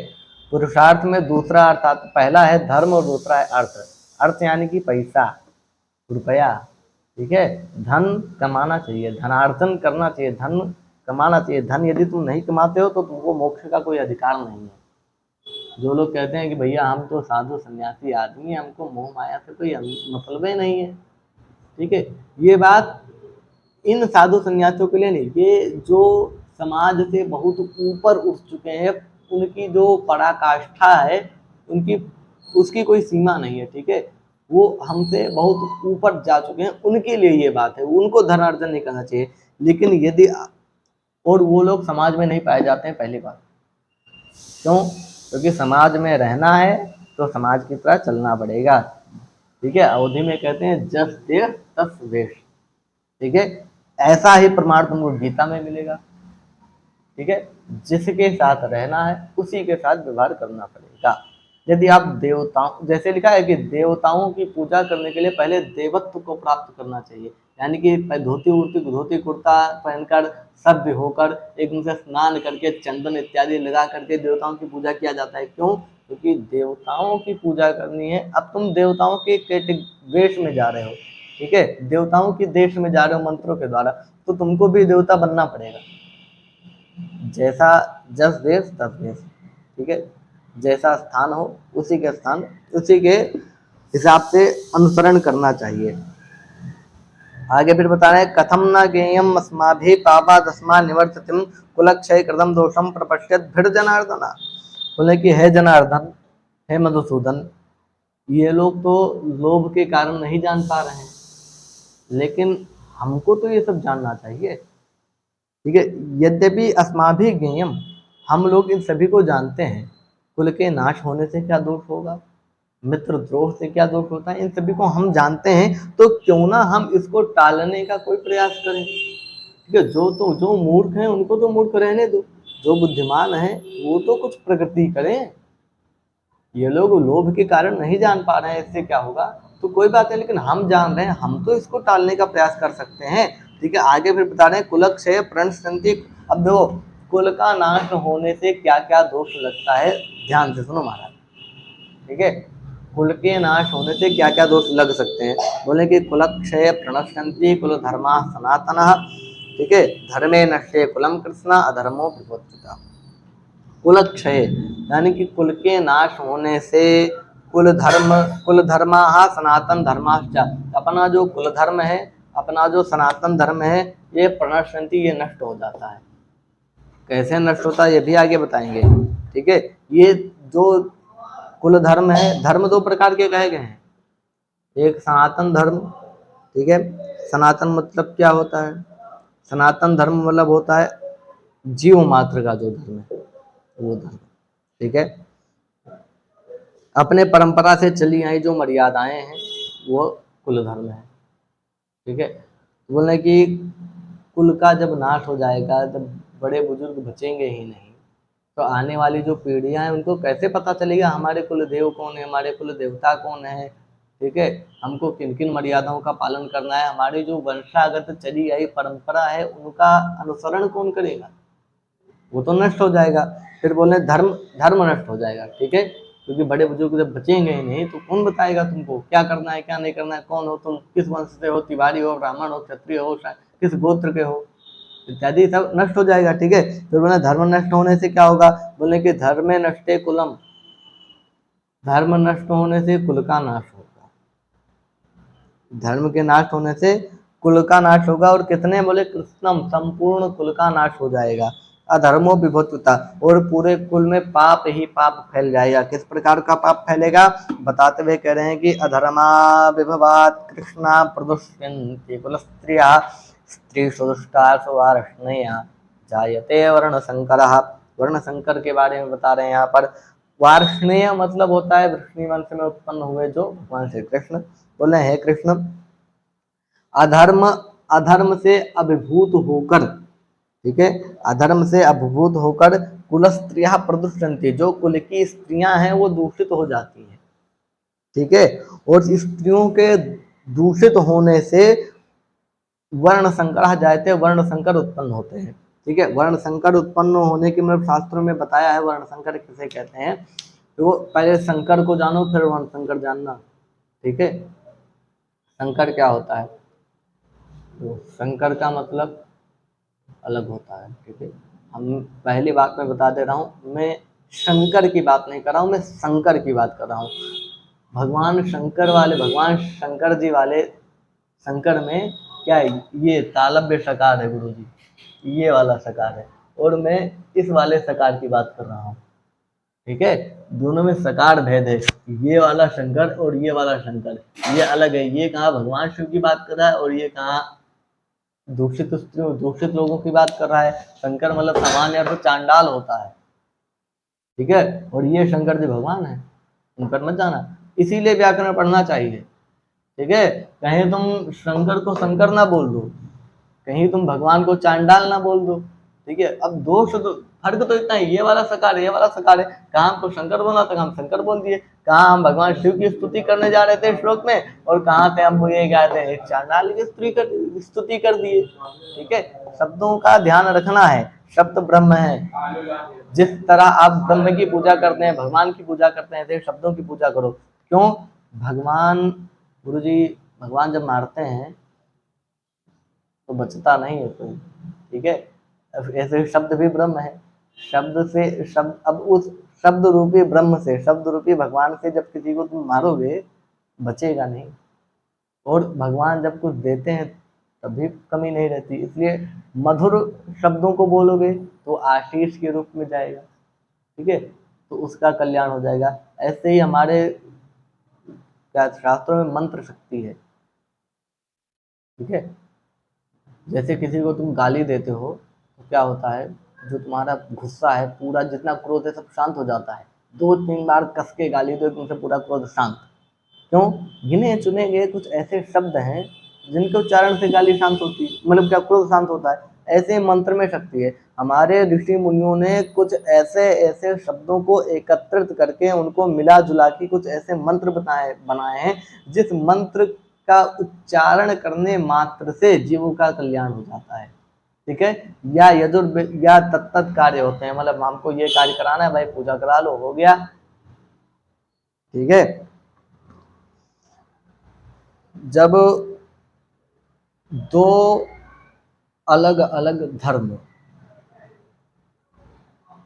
पुरुषार्थ में दूसरा अर्थ आता, पहला है धर्म और दूसरा है अर्थ। अर्थ यानी कि पैसा, रुपया। ठीक है, धन कमाना चाहिए, धनार्जन करना चाहिए, धन कमाना चाहिए। धन यदि तुम नहीं कमाते हो तो तुमको मोक्ष का कोई अधिकार नहीं है। जो लोग कहते हैं कि भैया हम तो साधु सन्यासी आदमी हैं, हमको मोह माया से कोई मतलब ही नहीं है, ठीक है, ये बात इन साधु सन्यासियों के लिए नहीं, ये जो समाज से बहुत ऊपर उठ चुके हैं, उनकी जो पराकाष्ठा है, उनकी उसकी कोई सीमा नहीं है। ठीक है, वो हमसे बहुत ऊपर जा चुके हैं, उनके लिए ये बात है, उनको धनार्जन नहीं करना चाहिए। लेकिन यदि और वो लोग समाज में नहीं पाए जाते हैं, पहली बात क्यों? क्योंकि समाज में रहना है तो समाज की तरह चलना पड़ेगा। ठीक है, अवधि में कहते हैं जस देश तस वेश। ठीक है, ऐसा ही प्रमाण तुमको गीता में मिलेगा। ठीक है, जिसके साथ रहना है उसी के साथ व्यवहार करना पड़ेगा। यदि आप देवताओं, जैसे लिखा है कि देवताओं की पूजा करने के लिए पहले देवत्व को प्राप्त करना चाहिए, यानी कि धोती कुर्ता पहनकर सभ्य होकर एक उनसे स्नान करके चंदन इत्यादि लगा करके देवताओं की पूजा किया जाता है। क्यों? क्योंकि देवताओं की पूजा करनी है। अब तुम देवताओं के वेश में जा रहे हो, ठीक है, देवताओं के देश में जा रहे हो मंत्रों के द्वारा, तो तुमको भी देवता बनना पड़ेगा। जैसा जस देश तस देश। ठीक है, जैसा स्थान हो उसी के स्थान, उसी के हिसाब से अनुसरण करना चाहिए। आगे फिर बता रहे हैं, कथम न ज्ञेयम अस्माभि पापा दस्मा निवर्तितम कुलक्षय कृतम दोषम प्रपश्यत भिड़ जनार्दन। बोले कि हे जनार्दन, हे मधुसूदन, ये लोग तो लोभ के कारण नहीं जान पा रहे हैं, लेकिन हमको तो ये सब जानना चाहिए। ठीक है, यद्यपि अस्माभि ज्ञेयम, हम लोग इन सभी को जानते हैं। कुल के नाश होने से क्या दोष होगा, मित्र द्रोह से क्या दोष होता है, इन सभी को हम जानते हैं, तो क्यों ना हम इसको टालने का कोई प्रयास करें। ठीक है, जो मूर्ख हैं उनको तो मूर्ख रहने दो, जो बुद्धिमान है वो तो कुछ प्रगति करें। ये लोग लोभ के कारण नहीं जान पा रहे हैं, इससे क्या होगा तो कोई बात नहीं, लेकिन हम जान रहे हैं, हम तो इसको टालने का प्रयास कर सकते हैं। ठीक है, आगे फिर बता रहे हैं, कुलक्षय प्रणशंति। अब देखो, कुल का नाश होने से क्या क्या दोष लगता है, ध्यान से सुनो महाराज। ठीक है, कुल के नाश होने से क्या क्या दोष लग सकते हैं? बोले कि कुलक्षय प्रणश्यन्ति कुल धर्मा सनातन। ठीक है, धर्मे नष्टे कुलम कृष्ण अधर्मो विभोत्थिता। कुलक्षय यानी कि कुल के नाश होने से कुल धर्म सनातन धर्माश्च, अपना जो कुल धर्म है, अपना जो सनातन धर्म है, ये प्रणश्यन्ति, ये नष्ट हो जाता है। कैसे नष्ट होता है ये भी आगे बताएंगे। ठीक है, ये जो कुल धर्म है, धर्म दो प्रकार के कहे गए हैं, एक सनातन धर्म। ठीक है, सनातन मतलब क्या होता है? सनातन धर्म मतलब होता है जीव मात्र का जो धर्म है, वो धर्म। ठीक है, अपने परंपरा से चली आई जो मर्यादाएं हैं, वो कुल धर्म है। ठीक है, बोले कि कुल का जब नाश हो जाएगा, जब बड़े बुजुर्ग बचेंगे ही नहीं, तो आने वाली जो पीढ़ियां हैं उनको कैसे पता चलेगा हमारे कुल देव कौन है, हमारे कुल देवता कौन है। ठीक है, हमको किन किन मर्यादाओं का पालन करना है, हमारी जो वंशागत चली आई परंपरा है उनका अनुसरण कौन करेगा? वो तो नष्ट हो जाएगा। फिर बोले धर्म नष्ट हो जाएगा। ठीक है, क्योंकि बड़े बुजुर्ग जब बचेंगे ही नहीं तो कौन बताएगा तुमको क्या करना है क्या नहीं करना है, कौन हो तुम, किस वंश से हो, तिवारी हो, ब्राह्मण हो, क्षत्रिय हो, किस गोत्र के हो, इत्यादि सब नष्ट हो जाएगा। ठीक है, फिर बोले धर्म नष्ट होने से क्या होगा? बोले कि धर्मे नष्टे कुलम, धर्म नष्ट होने से कुल का नाश होगा। धर्म के नाश होने से कुल का नाश होगा, और कितने? बोले कृष्णम, संपूर्ण कुल का नाश हो जाएगा। अधर्मो विभूतता, और पूरे कुल में पाप ही पाप फैल जाएगा। किस प्रकार का पाप फैलेगा बताते हुए कह रहे हैं कि अधर्मा विभवात कृष्णा प्रदुष्यन्ति कुल स्त्रिया स्त्री सुदुष्टा सुवार्ष्णेया जायते वर्ण संकरः। वर्ण संकर के बारे में बता रहे हैं यहाँ पर। वार्ष्णेय मतलब होता है वृष्णि वंश में उत्पन्न हुए जो भगवान श्री कृष्ण। बोले हे कृष्ण, अधर्म अधर्म से अभिभूत होकर, ठीक है, अधर्म से अभिभूत होकर कुल स्त्रियां प्रदुष्यन्ति, जो कुल की स्त्रियां हैं वो दूषित हो जाती हैं, ठीक है। और स्त्रियों के दूषित होने से वर्ण संकर जाते, वर्ण संकर उत्पन्न होते हैं, ठीक है। वर्ण संकर उत्पन्न होने के मतलब शास्त्रों में बताया है वर्ण संकर किसे कहते हैं। तो पहले संकर को जानो फिर वर्ण संकर जानना, ठीक है। संकर क्या होता है, तो संकर का मतलब अलग होता है, ठीक है। हम पहली बात मैं बता दे रहा हूँ, मैं शंकर की बात नहीं कर रहा हूँ, मैं शंकर की बात कर रहा हूँ। भगवान शंकर वाले, भगवान शंकर जी वाले शंकर में क्या है, ये तालव्य सकार है गुरु जी, ये वाला सकार है, और मैं इस वाले सकार की बात कर रहा हूँ, ठीक है। दोनों में सकार भेद है, ये वाला शंकर और ये वाला शंकर, ये अलग है। ये कहाँ भगवान शिव की बात कर रहा है और ये कहाँ दूषित स्त्रियों दूषित लोगों की बात कर रहा है। शंकर मतलब सामान्य अर्थ चांडाल होता है, ठीक है, और ये शंकर जी भगवान है, उनकर मत जाना। इसीलिए व्याकरण पढ़ना चाहिए, ठीक है। कहीं तुम शंकर को शंकर ना बोल दो, कहीं तुम भगवान को चांडाल ना बोल दो, ठीक है। अब दोष तो फर्क तो इतना है, ये वाला सकार है, ये वाला सकार है। कहाँ हमको शंकर बोलना था, हम शंकर बोल दिए। कहाँ हम भगवान शिव की स्तुति करने जा रहे थे श्लोक में, और कहाँ से हम ये कहते हैं चांडाल की स्तुति कर दिए, ठीक है। शब्दों का ध्यान रखना है, शब्द ब्रह्म है। जिस तरह आप ब्रह्म की पूजा करते हैं, भगवान की पूजा करते हैं, शब्दों की पूजा करो। क्यों? भगवान गुरु जी, भगवान जब मारते हैं तो बचता नहीं है कोई, ठीक है। ऐसे शब्द भी ब्रह्म है, शब्द से शब्द, अब उस शब्द रूपी ब्रह्म से, शब्द रूपी भगवान से जब किसी को तुम मारोगे बचेगा नहीं। और भगवान जब कुछ देते हैं तभी कमी नहीं रहती, इसलिए मधुर शब्दों को बोलोगे तो आशीष के रूप में जाएगा, ठीक है, तो उसका कल्याण हो जाएगा। ऐसे ही हमारे क्या शास्त्रों में मंत्र शक्ति है, ठीक है। जैसे किसी को तुम गाली देते हो तो क्या होता है, जो तुम्हारा गुस्सा है, पूरा जितना क्रोध है सब शांत हो जाता है। 2-3 बार कस के गाली दो, तुमसे पूरा क्रोध शांत। क्यों? गिने चुने गए कुछ ऐसे शब्द हैं जिनके उच्चारण से गाली शांत होती है, मतलब क्या क्रोध शांत होता है। ऐसे मंत्र में शक्ति है। हमारे ऋषि मुनियों ने कुछ ऐसे ऐसे शब्दों को एकत्रित करके उनको मिला जुला के कुछ ऐसे मंत्र बनाए हैं जिस मंत्र का उच्चारण करने मात्र से जीवों का कल्याण हो जाता है, ठीक है। या या तत्त कार्य होते हैं, मतलब हमको ये कार्य कराना है भाई, पूजा करा लो, हो गया, ठीक है। जब दो अलग अलग धर्म,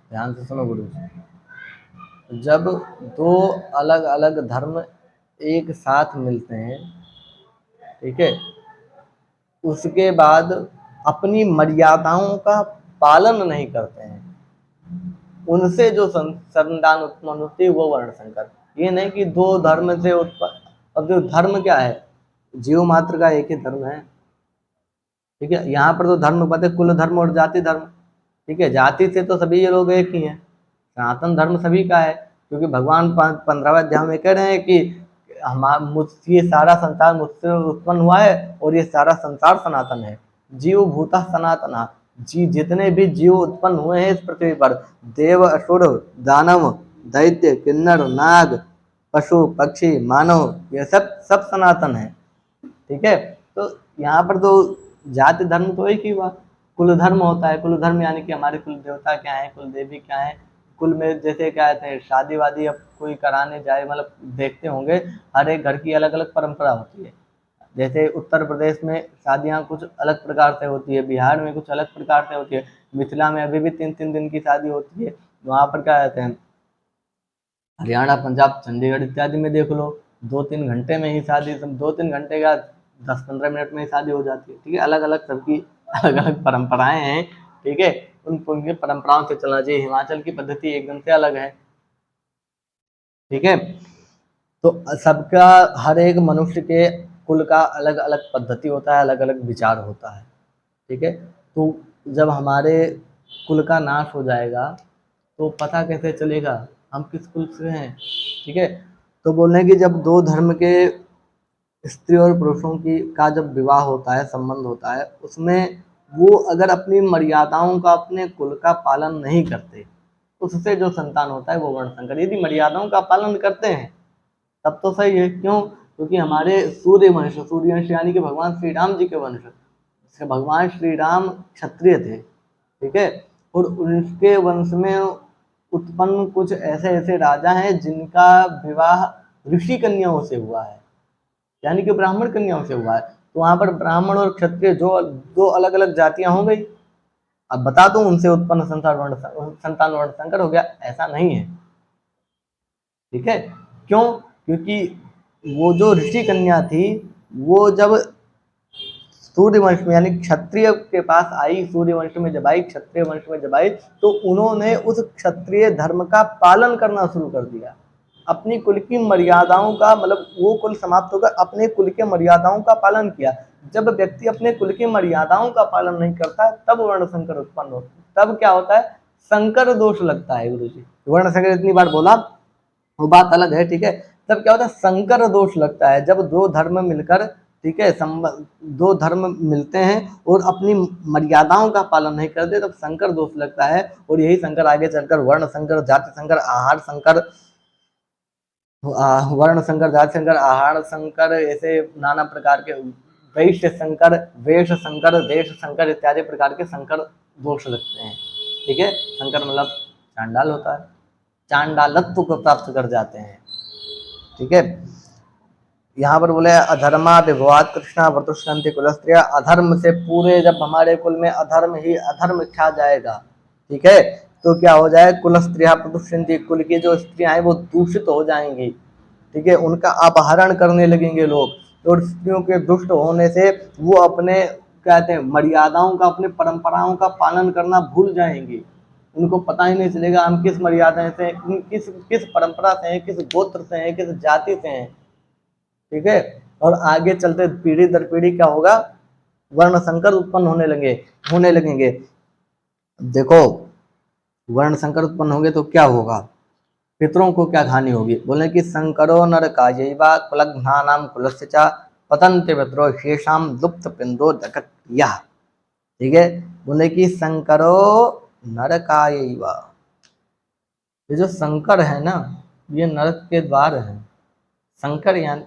ध्यान से सुनो गुरु जी, जब दो अलग अलग धर्म एक साथ मिलते हैं, ठीक है, उसके बाद अपनी मर्यादाओं का पालन नहीं करते हैं, उनसे जो संतान उत्पन्न होती है वो वर्ण संकर। ये नहीं कि दो धर्म से उत्पन्न, अब जो धर्म क्या है, जीव मात्र का एक ही धर्म है, ठीक है। यहाँ पर तो धर्म पता है, कुल धर्म और जाति धर्म, ठीक है। जाति से तो सभी ये लोग एक ही हैं, सनातन धर्म सभी का है, क्योंकि भगवान 15वें अध्याय में कह रहे हैं कि ये सारा संसार मुझसे उत्पन्न हुआ है और ये सारा संसार सनातन है। जीव भूता सनातना, जितने भी जीव उत्पन्न हुए हैं इस पृथ्वी पर, देव असुर दानव दैत्य किन्नर नाग पशु पक्षी मानव, ये सब सब सनातन है, ठीक है। तो यहाँ पर तो जाति धर्म तो एक ही हुआ, कुल धर्म होता है। कुल धर्म यानी कि हमारे कुल देवता क्या है, कुल देवी क्या है। कुल में जैसे क्या कहते हैं, शादी वादी अब कोई कराने जाए, मतलब देखते होंगे हर एक घर की अलग अलग परंपरा होती है। जैसे उत्तर प्रदेश में शादियाँ कुछ अलग प्रकार से होती है, बिहार में कुछ अलग प्रकार से होती है, मिथिला में अभी भी 3-3 दिन की शादी होती है। वहाँ पर क्या कहते हैं, हरियाणा पंजाब चंडीगढ़ इत्यादि में देख लो, 2-3 घंटे में ही शादी, 2-3 घंटे का 10-15 मिनट में ही शादी हो जाती है, ठीक है। अलग अलग सबकी अलग अलग परंपराएं हैं, ठीक है। उनकी परंपराओं से चलना चाहिए। हिमाचल की पद्धति एकदम से अलग है, ठीक है। तो सबका, हर एक मनुष्य के कुल का अलग अलग पद्धति होता है, अलग अलग विचार होता है, ठीक है। तो जब हमारे कुल का नाश हो जाएगा तो पता कैसे चलेगा हम किस कुल से हैं, ठीक है। तो बोल रहे हैं कि जब दो धर्म के स्त्री और पुरुषों की का जब विवाह होता है, संबंध होता है, उसमें वो अगर अपनी मर्यादाओं का, अपने कुल का पालन नहीं करते, उससे जो संतान होता है वो वर्ण संकर। यदि मर्यादाओं का पालन करते हैं तब तो सही है। क्यों? क्योंकि हमारे सूर्यवंश यानी कि भगवान श्री राम जी के वंश, भगवान श्री राम क्षत्रिय थे, ठीक है। और उनके वंश में उत्पन्न कुछ ऐसे ऐसे राजा हैं जिनका विवाह ऋषि कन्याओं से हुआ है, यानी कि ब्राह्मण कन्याओं से हुआ है। तो वहां पर ब्राह्मण और क्षत्रिय जो दो अलग अलग जातियां हो गई। अब बता दो उनसे उत्पन्न संतान वर्ण संकर हो गया? ऐसा नहीं है, ठीक है। क्यों? क्योंकि वो जो ऋषि कन्या थी, वो जब सूर्यवंश में यानी क्षत्रिय के पास आई, सूर्यवंश में जब आई, क्षत्रिय वंश में जब आई, तो उन्होंने उस क्षत्रिय धर्म का पालन करना शुरू कर दिया। अपनी कुल की मर्यादाओं का, मतलब वो कुल समाप्त होकर अपने कुल के मर्यादाओं का पालन किया। जब व्यक्ति अपने कुल की मर्यादाओं का पालन नहीं करता तब वर्ण संकर उत्पन्न होता है। तब क्या होता है? संकर दोष लगता है। गुरु जी, वर्ण संकर इतनी बार बोला, वो बात अलग है, ठीक है। तब क्या होता है? संकर दोष लगता है। जब दो धर्म मिलकर, ठीक है, दो धर्म मिलते हैं और अपनी मर्यादाओं का पालन नहीं करते, तब संकर दोष लगता है। और यही संकर आगे चलकर वर्ण संकर, जाति संकर, आहार संकर, वर्ण संकर, जाति संकर, आहार संकर, ऐसे नाना प्रकार के, वैश्य संकर, वेश संकर, देश संकर इत्यादि प्रकार के संकर दोष लगते हैं, ठीक है। संकर मतलब चांडाल होता है, चांडालत्व को प्राप्त कर जाते हैं, ठीक है। यहाँ पर बोले अधर्मा विभवात कृष्णा व्रतुष्णन्ति कुलस्त्रिया। अधर्म से पूरे, जब हमारे कुल में अधर्म ही अधर्म छा जाएगा, ठीक है, तो क्या हो जाए? कुलस्त्रिया प्रतुष्णन्ति, कुल की जो स्त्रियां हैं वो दूषित हो जाएंगी, ठीक है। उनका अपहरण करने लगेंगे लोग। और स्त्रियों के दुष्ट होने से वो अपने, कहते हैं, मर्यादाओं का, अपने परंपराओं का पालन करना भूल जाएंगे। उनको पता ही नहीं चलेगा हम किस मर्यादा से, किस किस परंपरा से हैं, किस गोत्र से हैं, किस जाति से हैं, ठीक है। और आगे चलते पीढ़ी दर पीढ़ी क्या होगा? वर्ण संकर उत्पन्न होने लगेंगे। देखो, वर्ण संकर उत्पन्न होंगे तो क्या होगा? पितरों को क्या हानि होगी? बोले कि संकरो नरकायैवा कुलघ्नानां कुलस्य च पतन्ति पितरो शेषां लुप्त पिंडो जगत्या, ठीक है। बोले कि संकरो नरकायैवा, ये जो संकर है ना, ये नरक के द्वार है। संकर यानी,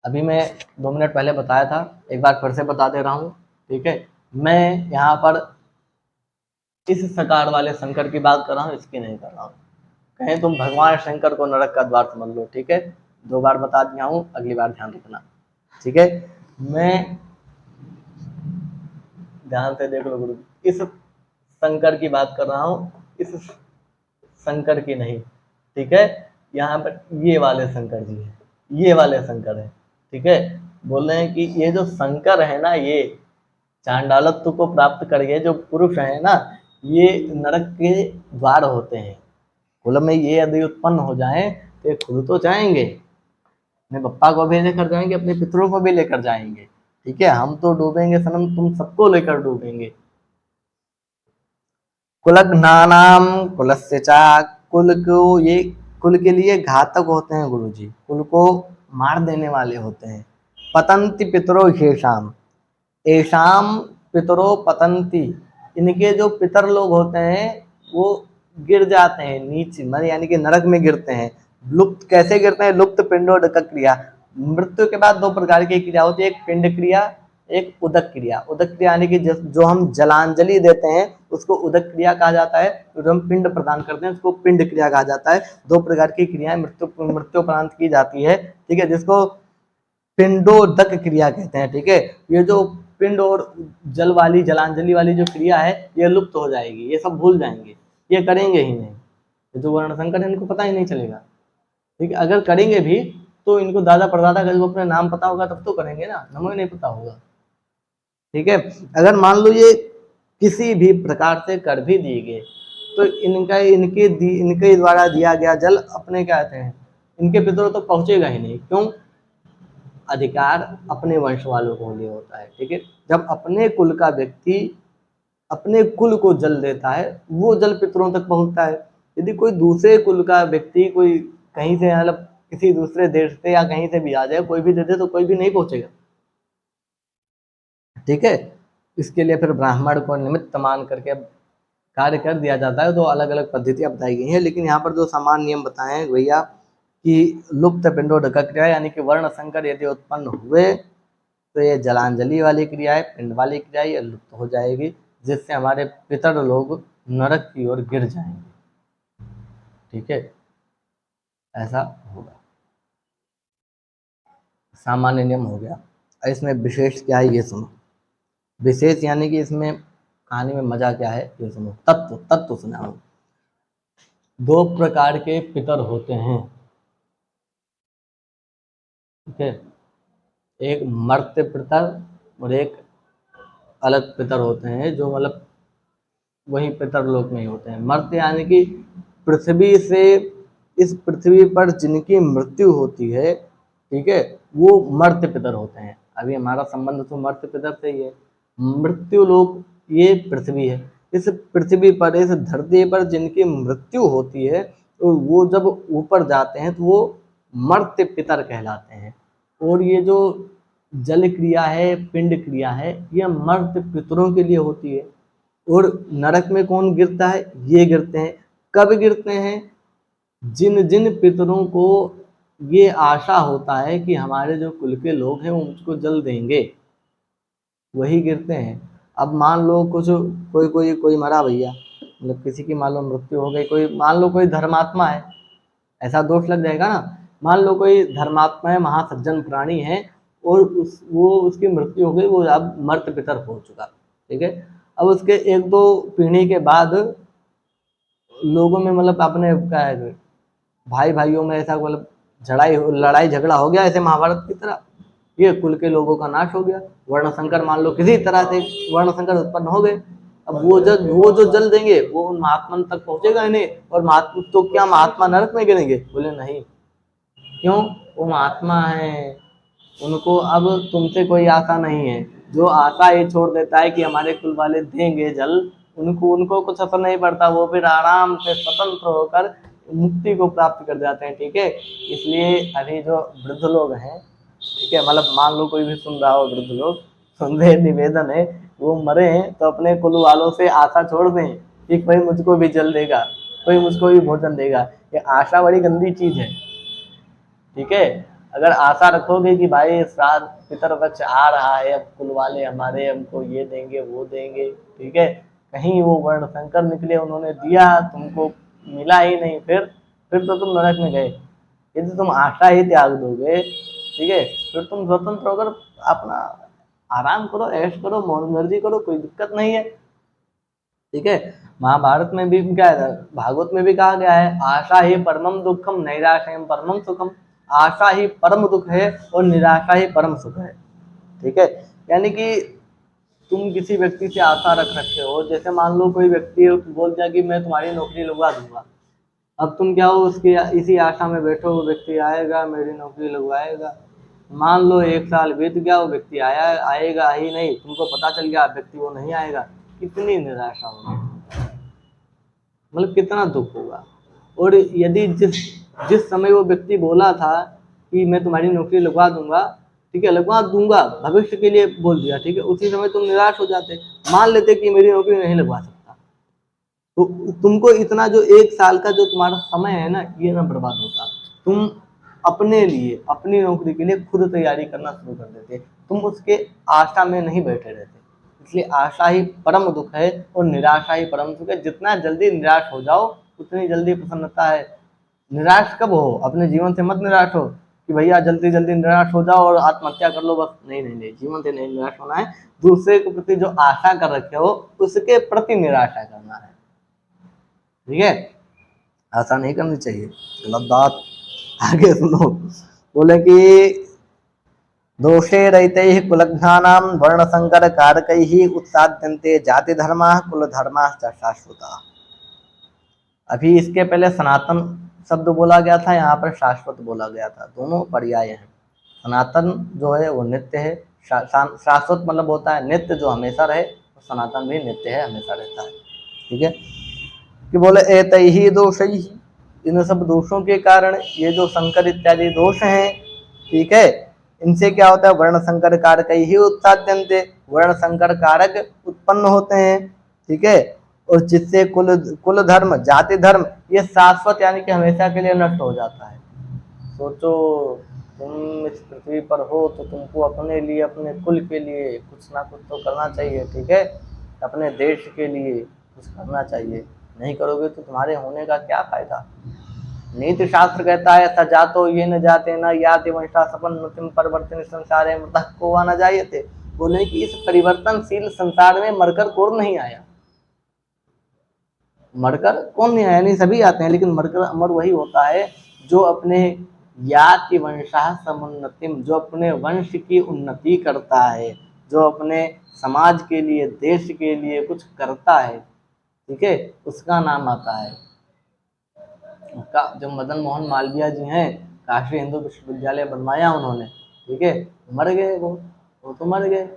अभी मैं 2 मिनट पहले बताया था, एक बार फिर से बता दे रहा हूँ, ठीक है। मैं यहाँ पर इस सकार वाले शंकर की बात कर रहा हूँ, इसकी नहीं कर रहा हूँ। कहें तुम भगवान शंकर को नरक का द्वार समझ लो, ठीक है। 2 बार बता दिया हूँ, अगली बार ध्यान रखना, ठीक है। मैं, ध्यान से देख लो गुरु, इस शंकर की बात कर रहा हूँ, इस शंकर की नहीं, ठीक है। यहाँ पर ये वाले शंकर जी है, ये वाले शंकर है, ठीक है। बोल रहे हैं कि ये जो शंकर है ना, ये चांडालत्व को प्राप्त कर गए जो पुरुष है ना, ये नरक के द्वार होते हैं। कुल में ये यदि उत्पन्न हो जाए तो ये खुद तो जाएंगे, अपने पप्पा को भी लेकर जाएंगे, अपने पितरों को भी लेकर जाएंगे, ठीक है। हम तो डूबेंगे सनम, तुम सबको लेकर डूबेंगे। कुलघ्नानाम कुलस्य च, कुल को, ये कुल के लिए घातक होते हैं गुरु जी, कुल को मार देने वाले होते हैं। पतंति पितरो शेषाम, एशाम पितरो पतंती, इनके जो पितर लोग होते हैं वो गिर जाते हैं नीचे, यानी कि नरक में गिरते हैं। लुप्त कैसे गिरते हैं? लुप्त पिंडोदक क्रिया। मृत्यु के बाद 2 प्रकार की क्रिया होती है, एक पिंड क्रिया, एक उदक क्रिया। उदक क्रिया यानी कि जो हम जलांजलि देते हैं उसको उदक क्रिया कहा जाता है, जो हम पिंड प्रदान करते हैं उसको पिंड क्रिया कहा जाता है। 2 प्रकार की क्रियाएं मृत्युपरांत की जाती है, ठीक है, जिसको पिंडोदक क्रिया कहते हैं, ठीक है। ये जो पिंड और जल वाली, जलांजलि वाली जो क्रिया है, ये लुप्त हो जाएगी, ये सब भूल जाएंगे, ये करेंगे ही नहीं। जो वर्ण संकर है इनको पता ही नहीं चलेगा, ठीक है। अगर करेंगे भी तो इनको दादा परदादा का जो अपने नाम पता होगा तब तो करेंगे ना, हमें नहीं पता होगा, ठीक है। अगर मान लो ये किसी भी प्रकार से कर भी दिए गए तो इनके द्वारा दिया गया जल अपने क्या कहते हैं, इनके पितरों तक पहुंचेगा ही नहीं। क्यों? अधिकार अपने वंश वालों को लिए होता है। ठीक है, जब अपने कुल का व्यक्ति अपने कुल को जल देता है वो जल पितरों तक पहुंचता है। यदि कोई दूसरे कुल का व्यक्ति कोई कहीं से मतलब किसी दूसरे देश से या कहीं से भी आ जाए, कोई भी दे दे तो कोई भी नहीं पहुंचेगा। ठीक है, इसके लिए फिर ब्राह्मण को निमित्त मान करके कार्य कर दिया जाता है। तो अलग अलग पद्धतियां बताई गई हैं, लेकिन यहाँ पर जो सामान्य नियम बताए हैं भैया कि लुप्त पिंडोदक क्रिया यानी कि वर्ण संकर यदि उत्पन्न हुए तो ये जलांजलि वाली क्रिया है, पिंड वाली क्रिया ये लुप्त हो जाएगी, जिससे हमारे पितर लोग नरक की ओर गिर जाएंगे। ठीक है, ऐसा होगा। सामान्य नियम हो गया। इसमें विशेष क्या है ये सुनो। विशेष यानी कि इसमें कहानी में मजा क्या है ये सुनो। तत्व तत्व सुनाओ। 2 प्रकार के पितर होते हैं। ठीक है, एक मर्त्य पितर और एक अलग पितर होते हैं जो मतलब वही पितर लोक में ही होते हैं। मर्त्य यानी कि पृथ्वी से, इस पृथ्वी पर जिनकी मृत्यु होती है, ठीक है, वो मर्त्य पितर होते हैं। अभी हमारा संबंध तो मर्त्य पितर से ही है। मृत्यु लोक ये पृथ्वी है। इस पृथ्वी पर, इस धरती पर जिनकी मृत्यु होती है तो वो जब ऊपर जाते हैं तो वो मर्त्य पितर कहलाते हैं। और ये जो जल क्रिया है, पिंड क्रिया है, ये मर्त्य पितरों के लिए होती है। और नरक में कौन गिरता है? ये गिरते हैं। कब गिरते हैं? जिन जिन पितरों को ये आशा होता है कि हमारे जो कुल के लोग हैं वो मुझको जल देंगे, वही गिरते हैं। अब मान लो कुछ कोई कोई कोई मरा भैया, मतलब किसी की मान लो मृत्यु हो गई, कोई मान लो कोई धर्मात्मा है, ऐसा दोष लग जाएगा ना। मान लो कोई धर्मात्मा है, महासज्जन प्राणी है और वो उसकी मृत्यु हो गई, वो अब मर्त्य पितर हो चुका। ठीक है, अब उसके 1-2 पीढ़ी के बाद लोगों में मतलब अपने क्या है, भाई भाइयों में ऐसा मतलब लड़ाई झगड़ा हो गया ऐसे महाभारत की तरह, ये कुल के लोगों का नाश हो गया। वर्ण संकर मान लो किसी तरह से वर्ण संकर उत्पन्न हो गए। अब वो जो जल देंगे वो उन महात्मा तक पहुंचेगा ही नहीं। और महात्मा तो क्या महात्मा नरक में गिरेंगे? बोले नहीं। क्यों? वो महात्मा है, उनको अब तुमसे कोई आशा नहीं है। जो आशा ये छोड़ देता है कि हमारे कुल वाले देंगे जल, उनको कुछ असर नहीं पड़ता, वो फिर आराम से स्वतंत्र होकर मुक्ति को प्राप्त कर जाते हैं। ठीक है, इसलिए अभी जो वृद्ध लोग हैं, ठीक है, मतलब मान लो कोई भी सुन रहा हो, वृद्ध लोग सुन रहे, निवेदन है वो मरे हैं तो अपने कुल वालों से आशा छोड़ दें कि कोई मुझको भी जल देगा, कोई मुझको भी भोजन देगा। ये आशा बड़ी गंदी चीज है। ठीक है, अगर आशा रखोगे कि भाई श्राद्ध पितर पक्ष आ रहा है, अब कुल वाले हमारे हमको ये देंगे वो देंगे, ठीक है, कहीं वो वर्ण संकर निकले, उन्होंने दिया तुमको मिला ही नहीं, फिर तो तुम नरक में गए। यदि तुम आशा ही त्याग दोगे, ठीक है, फिर तुम स्वतंत्र होकर अपना आराम करो, ऐश करो, मौज मर्जी करो, कोई दिक्कत नहीं है। ठीक है, महाभारत में भी क्या है, भागवत में भी कहा गया है, आशा ही परमम दुखम नैराश्य परमम सुखम। आशा ही परम दुख है और निराशा ही परम सुख है। ठीक है, यानी कि तुम किसी व्यक्ति से आशा रख रखे हो, जैसे मान लो कोई व्यक्ति बोल दिया कि मैं तुम्हारी नौकरी लगवा दूंगा। अब तुम क्या हो, उसकी इसी आशा में बैठो, वो व्यक्ति आएगा मेरी नौकरी लगवाएगा। मान लो 1 साल बीत गया, वो व्यक्ति आएगा ही नहीं, तुमको पता चल गया व्यक्ति वो नहीं आएगा, कितनी निराशा होगी, मतलब कितना दुख होगा। और यदि जिस समय वो व्यक्ति बोला था कि मैं तुम्हारी नौकरी लगवा दूंगा, ठीक है, लगवा दूंगा भविष्य के लिए बोल दिया, ठीक है, उसी समय तुम निराश हो जाते, मान लेते कि मेरी नौकरी नहीं लगवा सकता, तो तुमको इतना जो 1 साल का जो तुम्हारा समय है ना, ये ना बर्बाद होता। तुम अपने लिए, अपनी नौकरी के लिए खुद तैयारी करना शुरू कर देते, तुम उसके आशा में नहीं बैठे रहते। इसलिए आशा ही परम दुख है और निराशा ही परम सुख है। जितना जल्दी निराश हो जाओ उतनी जल्दी प्रसन्नता है। निराश कब हो? अपने जीवन से मत निराश हो कि भैया जल्दी जल्दी निराश हो जाओ और आत्महत्या कर लो, बस नहीं नहीं नहीं, जीवन से नहीं निराश होना है। दूसरे के प्रति जो आशा कर रखे हो उसके प्रति निराशा करना है। ठीक है, आशा नहीं करनी चाहिए। गलत बात। आगे सुनो, बोले कि दोषे रहितैः कुलघ्नानां वर्णसंकर कारकैः उत्साद्यन्ते जाति धर्माः कुल धर्माश्च शाश्वताः। अभी इसके पहले सनातन शब्द बोला गया था, यहाँ पर शाश्वत बोला गया था, दोनों पर्याय हैं। सनातन जो है वो नित्य है, शाश्वत मतलब होता है नित्य जो हमेशा रहे, तो सनातन भी नित्य है, हमेशा रहता है। ठीक है, कि बोले एतैहि दोषैहि, इन सब दोषों के कारण ये जो संकर इत्यादि दोष हैं, ठीक है, इनसे क्या होता है, वर्ण संकर कारक ही उत्साद्यन्ते, वर्ण संकर कारक उत्पन्न होते हैं। ठीक है, और जिससे कुल धर्म जाति धर्म ये शाश्वत यानी कि हमेशा के लिए नष्ट हो जाता है। सोचो तुम इस पृथ्वी पर हो तो तुमको अपने लिए, अपने कुल के लिए कुछ ना कुछ तो करना चाहिए। ठीक है, अपने देश के लिए कुछ करना चाहिए, नहीं करोगे तो तुम्हारे होने का क्या फायदा। नीति शास्त्र कहता है सजातो ये न जाते न याति वंशा सपन्नतिम परिवर्तन संसारे मृतः को न जायते। बोले कि इस परिवर्तनशील संसार में मरकर कौन नहीं आया, मरकर कौन नहीं आया, नहीं सभी आते हैं, लेकिन मरकर अमर वही होता है जो अपने याति वंशा समुन्नतिम, जो अपने वंश की उन्नति करता है, जो अपने समाज के लिए देश के लिए कुछ करता है। ठीक है, उसका नाम आता है। का जो मदन मोहन मालवीय जी हैं, काशी हिंदू विश्वविद्यालय बनवाया उन्होंने। ठीक है, मर गए वो तो मर गए।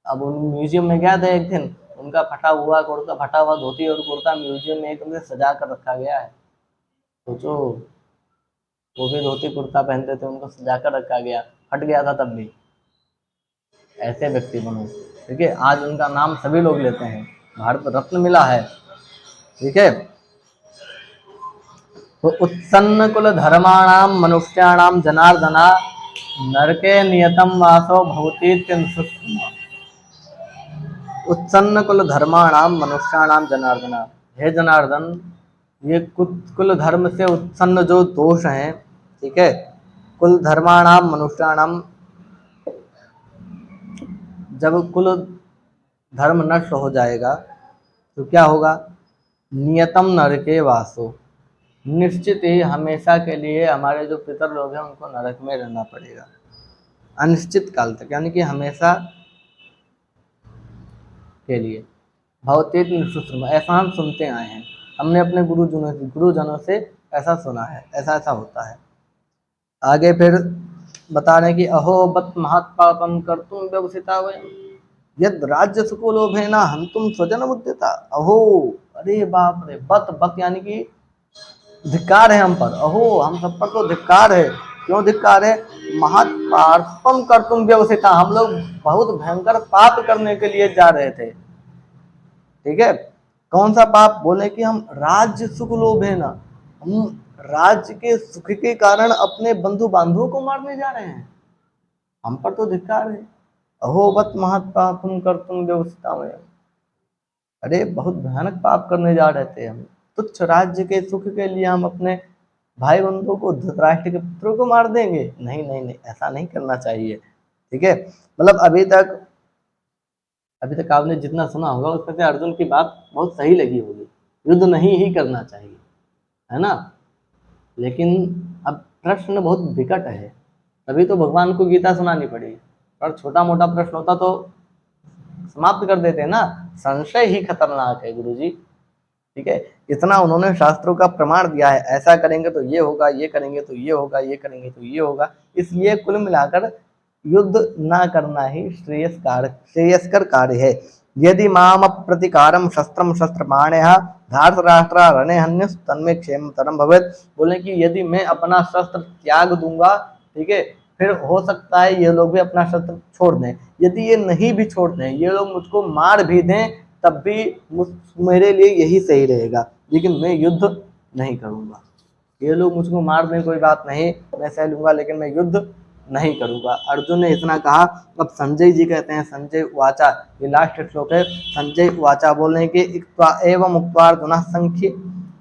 अब उन म्यूजियम में गया था एक दिन, उनका फटा हुआ धोती और कुर्ता म्यूजियम में एकदम से सजा कर रखा गया है। सोचो, वो भी धोती कुर्ता पहनते थे, उनको सजा कर रखा गया, फट गया था तब भी। ऐसे व्यक्ति बनो। ठीक है, आज उनका नाम सभी लोग लेते हैं, भारत रत्न मिला है। ठीक है, तो उत्सन्न कुल धर्माणाम मनुष्याणाम जनार्दना नरके नियतम वासो भवति। उत्सन्न कुल धर्माणाम मनुष्याणाम जनार्दना, हे जनार्दन, ये कुल धर्म से उत्सन्न जो दोष हैं, ठीक है, कुल धर्माणाम मनुष्याणाम, जब कुल धर्म नष्ट हो जाएगा तो क्या होगा, नियतम नरके वासो, निश्चित ही हमेशा के लिए हमारे जो पितर लोग हैं उनको नरक में रहना पड़ेगा, अनिश्चित काल तक, यानी कि हमेशा के लिए। भवतेत निःशुश्रुम, ऐसा हम सुनते आए हैं, हमने अपने गुरुजनों से ऐसा सुना है, ऐसा ऐसा होता है। आगे फिर बता रहे हैं कि अहो बत महत्पापम कर्तुम व्यवसिता वयम यद राज्य सुको लोभेना हंतुम स्वजन उद्यता। अहो, अरे बाप रे, बत यानी कि धिक्कार है हम पर, अहो हम सब पर तो धिक्कार है। क्यों धिक्कार है, महत्पापम कर्तुम व्यवसिता, हम लोग बहुत भयंकर पाप करने के लिए जा रहे थे। ठीक है, कौन सा पाप, बोले कि हम राज्य सुख लोभे ना, हम राज्य के सुख के कारण अपने बंधु बांधवों को मारने जा रहे हैं, हम पर तो धिक्कार है। अहोबत महत्पापम कर्तुम व्यवस्था में, अरे बहुत भयानक पाप करने जा रहे थे हम, तुच्छ राज्य के सुख के लिए हम अपने भाई बंधुओं को, धृतराष्ट्र के पुत्रों को मार देंगे। नहीं नहीं नहीं, ऐसा नहीं करना चाहिए। ठीक है, मतलब अभी तक आपने जितना सुना होगा उसमें से अर्जुन की बात बहुत सही लगी होगी, युद्ध नहीं ही करना चाहिए, है ना। लेकिन अब प्रश्न बहुत विकट है, तभी तो भगवान को गीता सुनानी पड़ी, और छोटा मोटा प्रश्न होता तो समाप्त कर देते ना। संशय ही खतरनाक है गुरुजी। ठीक है, इतना उन्होंने शास्त्रों का प्रमाण दिया है, ऐसा करेंगे तो ये होगा, ये करेंगे तो ये होगा, ये करेंगे तो ये होगा, इसलिए कुल मिलाकर युद्ध ना करना ही श्रेयस्कर कार्य है। यदि माम प्रतिकारम शस्त्रम शस्त्रपाणयः धार्तराष्ट्र रणे हन्यस तन्मे क्षेम तरम भवेत्। बोले कि यदि मैं अपना शस्त्र त्याग दूंगा, ठीक है, फिर हो सकता है ये लोग भी अपना शस्त्र छोड़ दें। यदि ये नहीं भी छोड़ दें, ये लोग मुझको मार भी दें, तब भी मेरे लिए यही सही रहेगा, लेकिन मैं युद्ध नहीं करूंगा। ये लोग मुझको मार दें कोई बात नहीं, मैं सह लूंगा, लेकिन मैं युद्ध नहीं करूंगा। अर्जुन ने इतना कहा। अब संजय जी कहते हैं, संजय वाचा, ये लास्ट श्लोक है, संजय वाचा बोल रहे हैं कि एवं उक्त्वार्जुनः संख्ये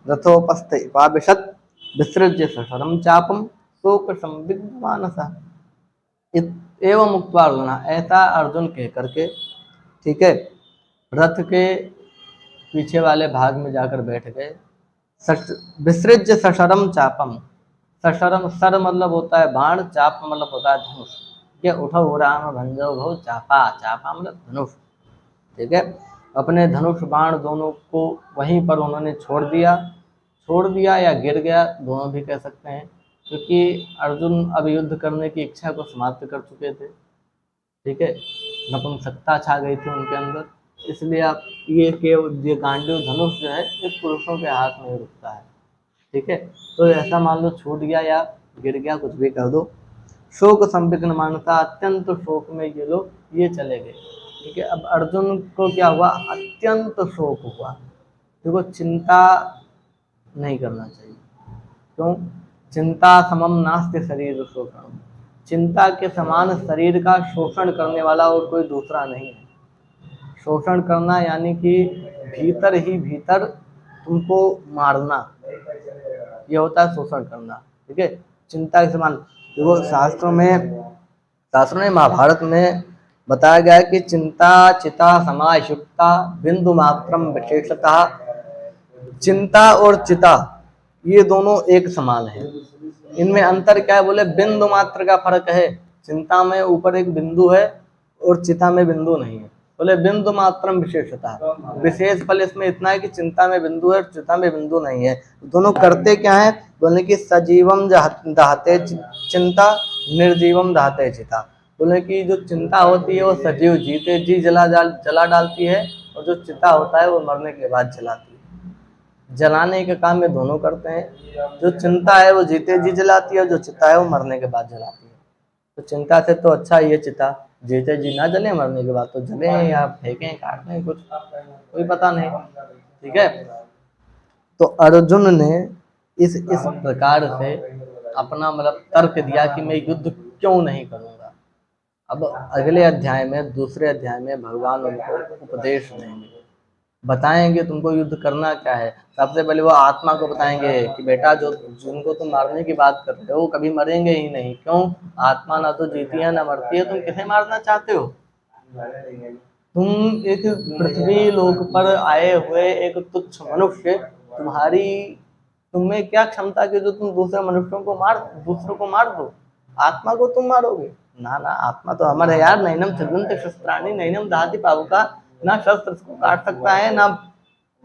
रथोपस्थे पाविशत् विसृज्य सशरम चापम शोक संविग्नमानसः। एवं उक्त्वार्जुनः, ऐसा अर्जुन कह करके, ठीक है, रथ के पीछे वाले भाग में जाकर बैठ गए। विसृज्य सशरम चापम, सशरम, सर मतलब होता है बाण, चाप मतलब होता है धनुष। कि उठो राम भंजो भव चापा, चापा मतलब धनुष, ठीक है। अपने धनुष बाण दोनों को वहीं पर उन्होंने छोड़ दिया या गिर गया, दोनों भी कह सकते हैं, क्योंकि अर्जुन अब युद्ध करने की इच्छा को समाप्त कर चुके थे, ठीक है। नपुंसकता छा गई थी उनके अंदर, इसलिए आप ये गांडीव धनुष जो है ये पुरुषों के हाथ में रुकता है, ठीक है। तो ऐसा मान लो छूट गया या गिर गया, कुछ भी कर दो। शोक संविघ्न मानता, अत्यंत शोक में ये लोग ये चले गए, ठीक है। अब अर्जुन को क्या हुआ, अत्यंत शोक हुआ। देखो चिंता नहीं करना चाहिए, क्यों, चिंता समम नास्ति शरीर शोषण, चिंता के समान शरीर का शोषण करने वाला और कोई दूसरा नहीं है। शोषण करना यानी कि भीतर ही भीतर तुमको मारना, ये होता है शोषण करना, ठीक है। चिंता के समान देखो शास्त्रों में महाभारत में बताया गया है कि चिंता चिता समायुक्ता बिंदु मात्रम विशेषतः, चिंता और चिता ये दोनों एक समान है। इनमें अंतर क्या है, बोले बिंदु मात्र का फर्क है। चिंता में ऊपर एक बिंदु है और चिता में बिंदु नहीं है। बोले बिंदु मात्रम विशेषता, विशेष फल इसमें इतना है कि चिंता में बिंदु है, चिता में बिंदु नहीं है। दोनों करते क्या है, बोले कि सजीवम दहते चिंता, निर्जीवम दहते चिता। बोले कि जो चिंता होती है वो सजीव जीते जी जला डालती है, और जो चिता होता है वो मरने के बाद जलाती है। जलाने का काम ये दोनों करते हैं। जो चिंता है वो जीते जी जलाती है, जो चिता है वो मरने के बाद जलाती है। तो चिंता से तो अच्छा ये चिता जीते जी ना जले, मरने के बाद तो जले या फेंकें काट दें, कुछ कोई पता नहीं, ठीक है। तो अर्जुन ने इस प्रकार से अपना मतलब तर्क दिया कि मैं युद्ध क्यों नहीं करूंगा। अब अगले अध्याय में, दूसरे अध्याय में भगवान उनको उपदेश देंगे, बताएंगे तुमको युद्ध करना क्या है। सबसे पहले वो आत्मा को बताएंगे कि बेटा जो जिनको तुम मारने की बात कर रहे हो कभी मरेंगे ही नहीं, क्यों, आत्मा ना तो जीती है ना मरती है, तुम किसे मारना चाहते हो। तुम एक पृथ्वी लोक पर आए हुए एक तुच्छ मनुष्य, तुम्हें क्या क्षमता कि जो तुम दूसरों को मार दो, आत्मा को तुम मारोगे। ना ना, आत्मा तो अमर है यार, नैनम छिदन्ति शस्त्राणि नैनम दहति पावका, ना शस्त्र इसको काट सकता है, ना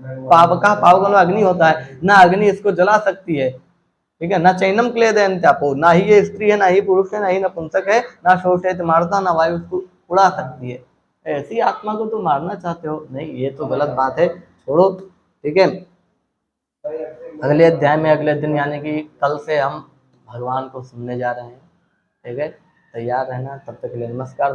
पावका, पावक में अग्नि होता है, ना अग्नि इसको जला सकती है, ठीक है। ना चैनम क्लेदयन्त्यापो, ना ही ये स्त्री है, ना ही पुरुष है, ना ही नपुंसक है, ना शोषित मारता, ना वायु उसको उड़ा सकती है। ऐसी आत्मा को तुम मारना चाहते हो, नहीं ये तो गलत बात है, छोड़ो, ठीक है। अगले अध्याय में अगले दिन यानी कि कल से हम भगवान को सुनने जा रहे हैं, ठीक है। तैयार रहना, तब तक के लिए नमस्कार।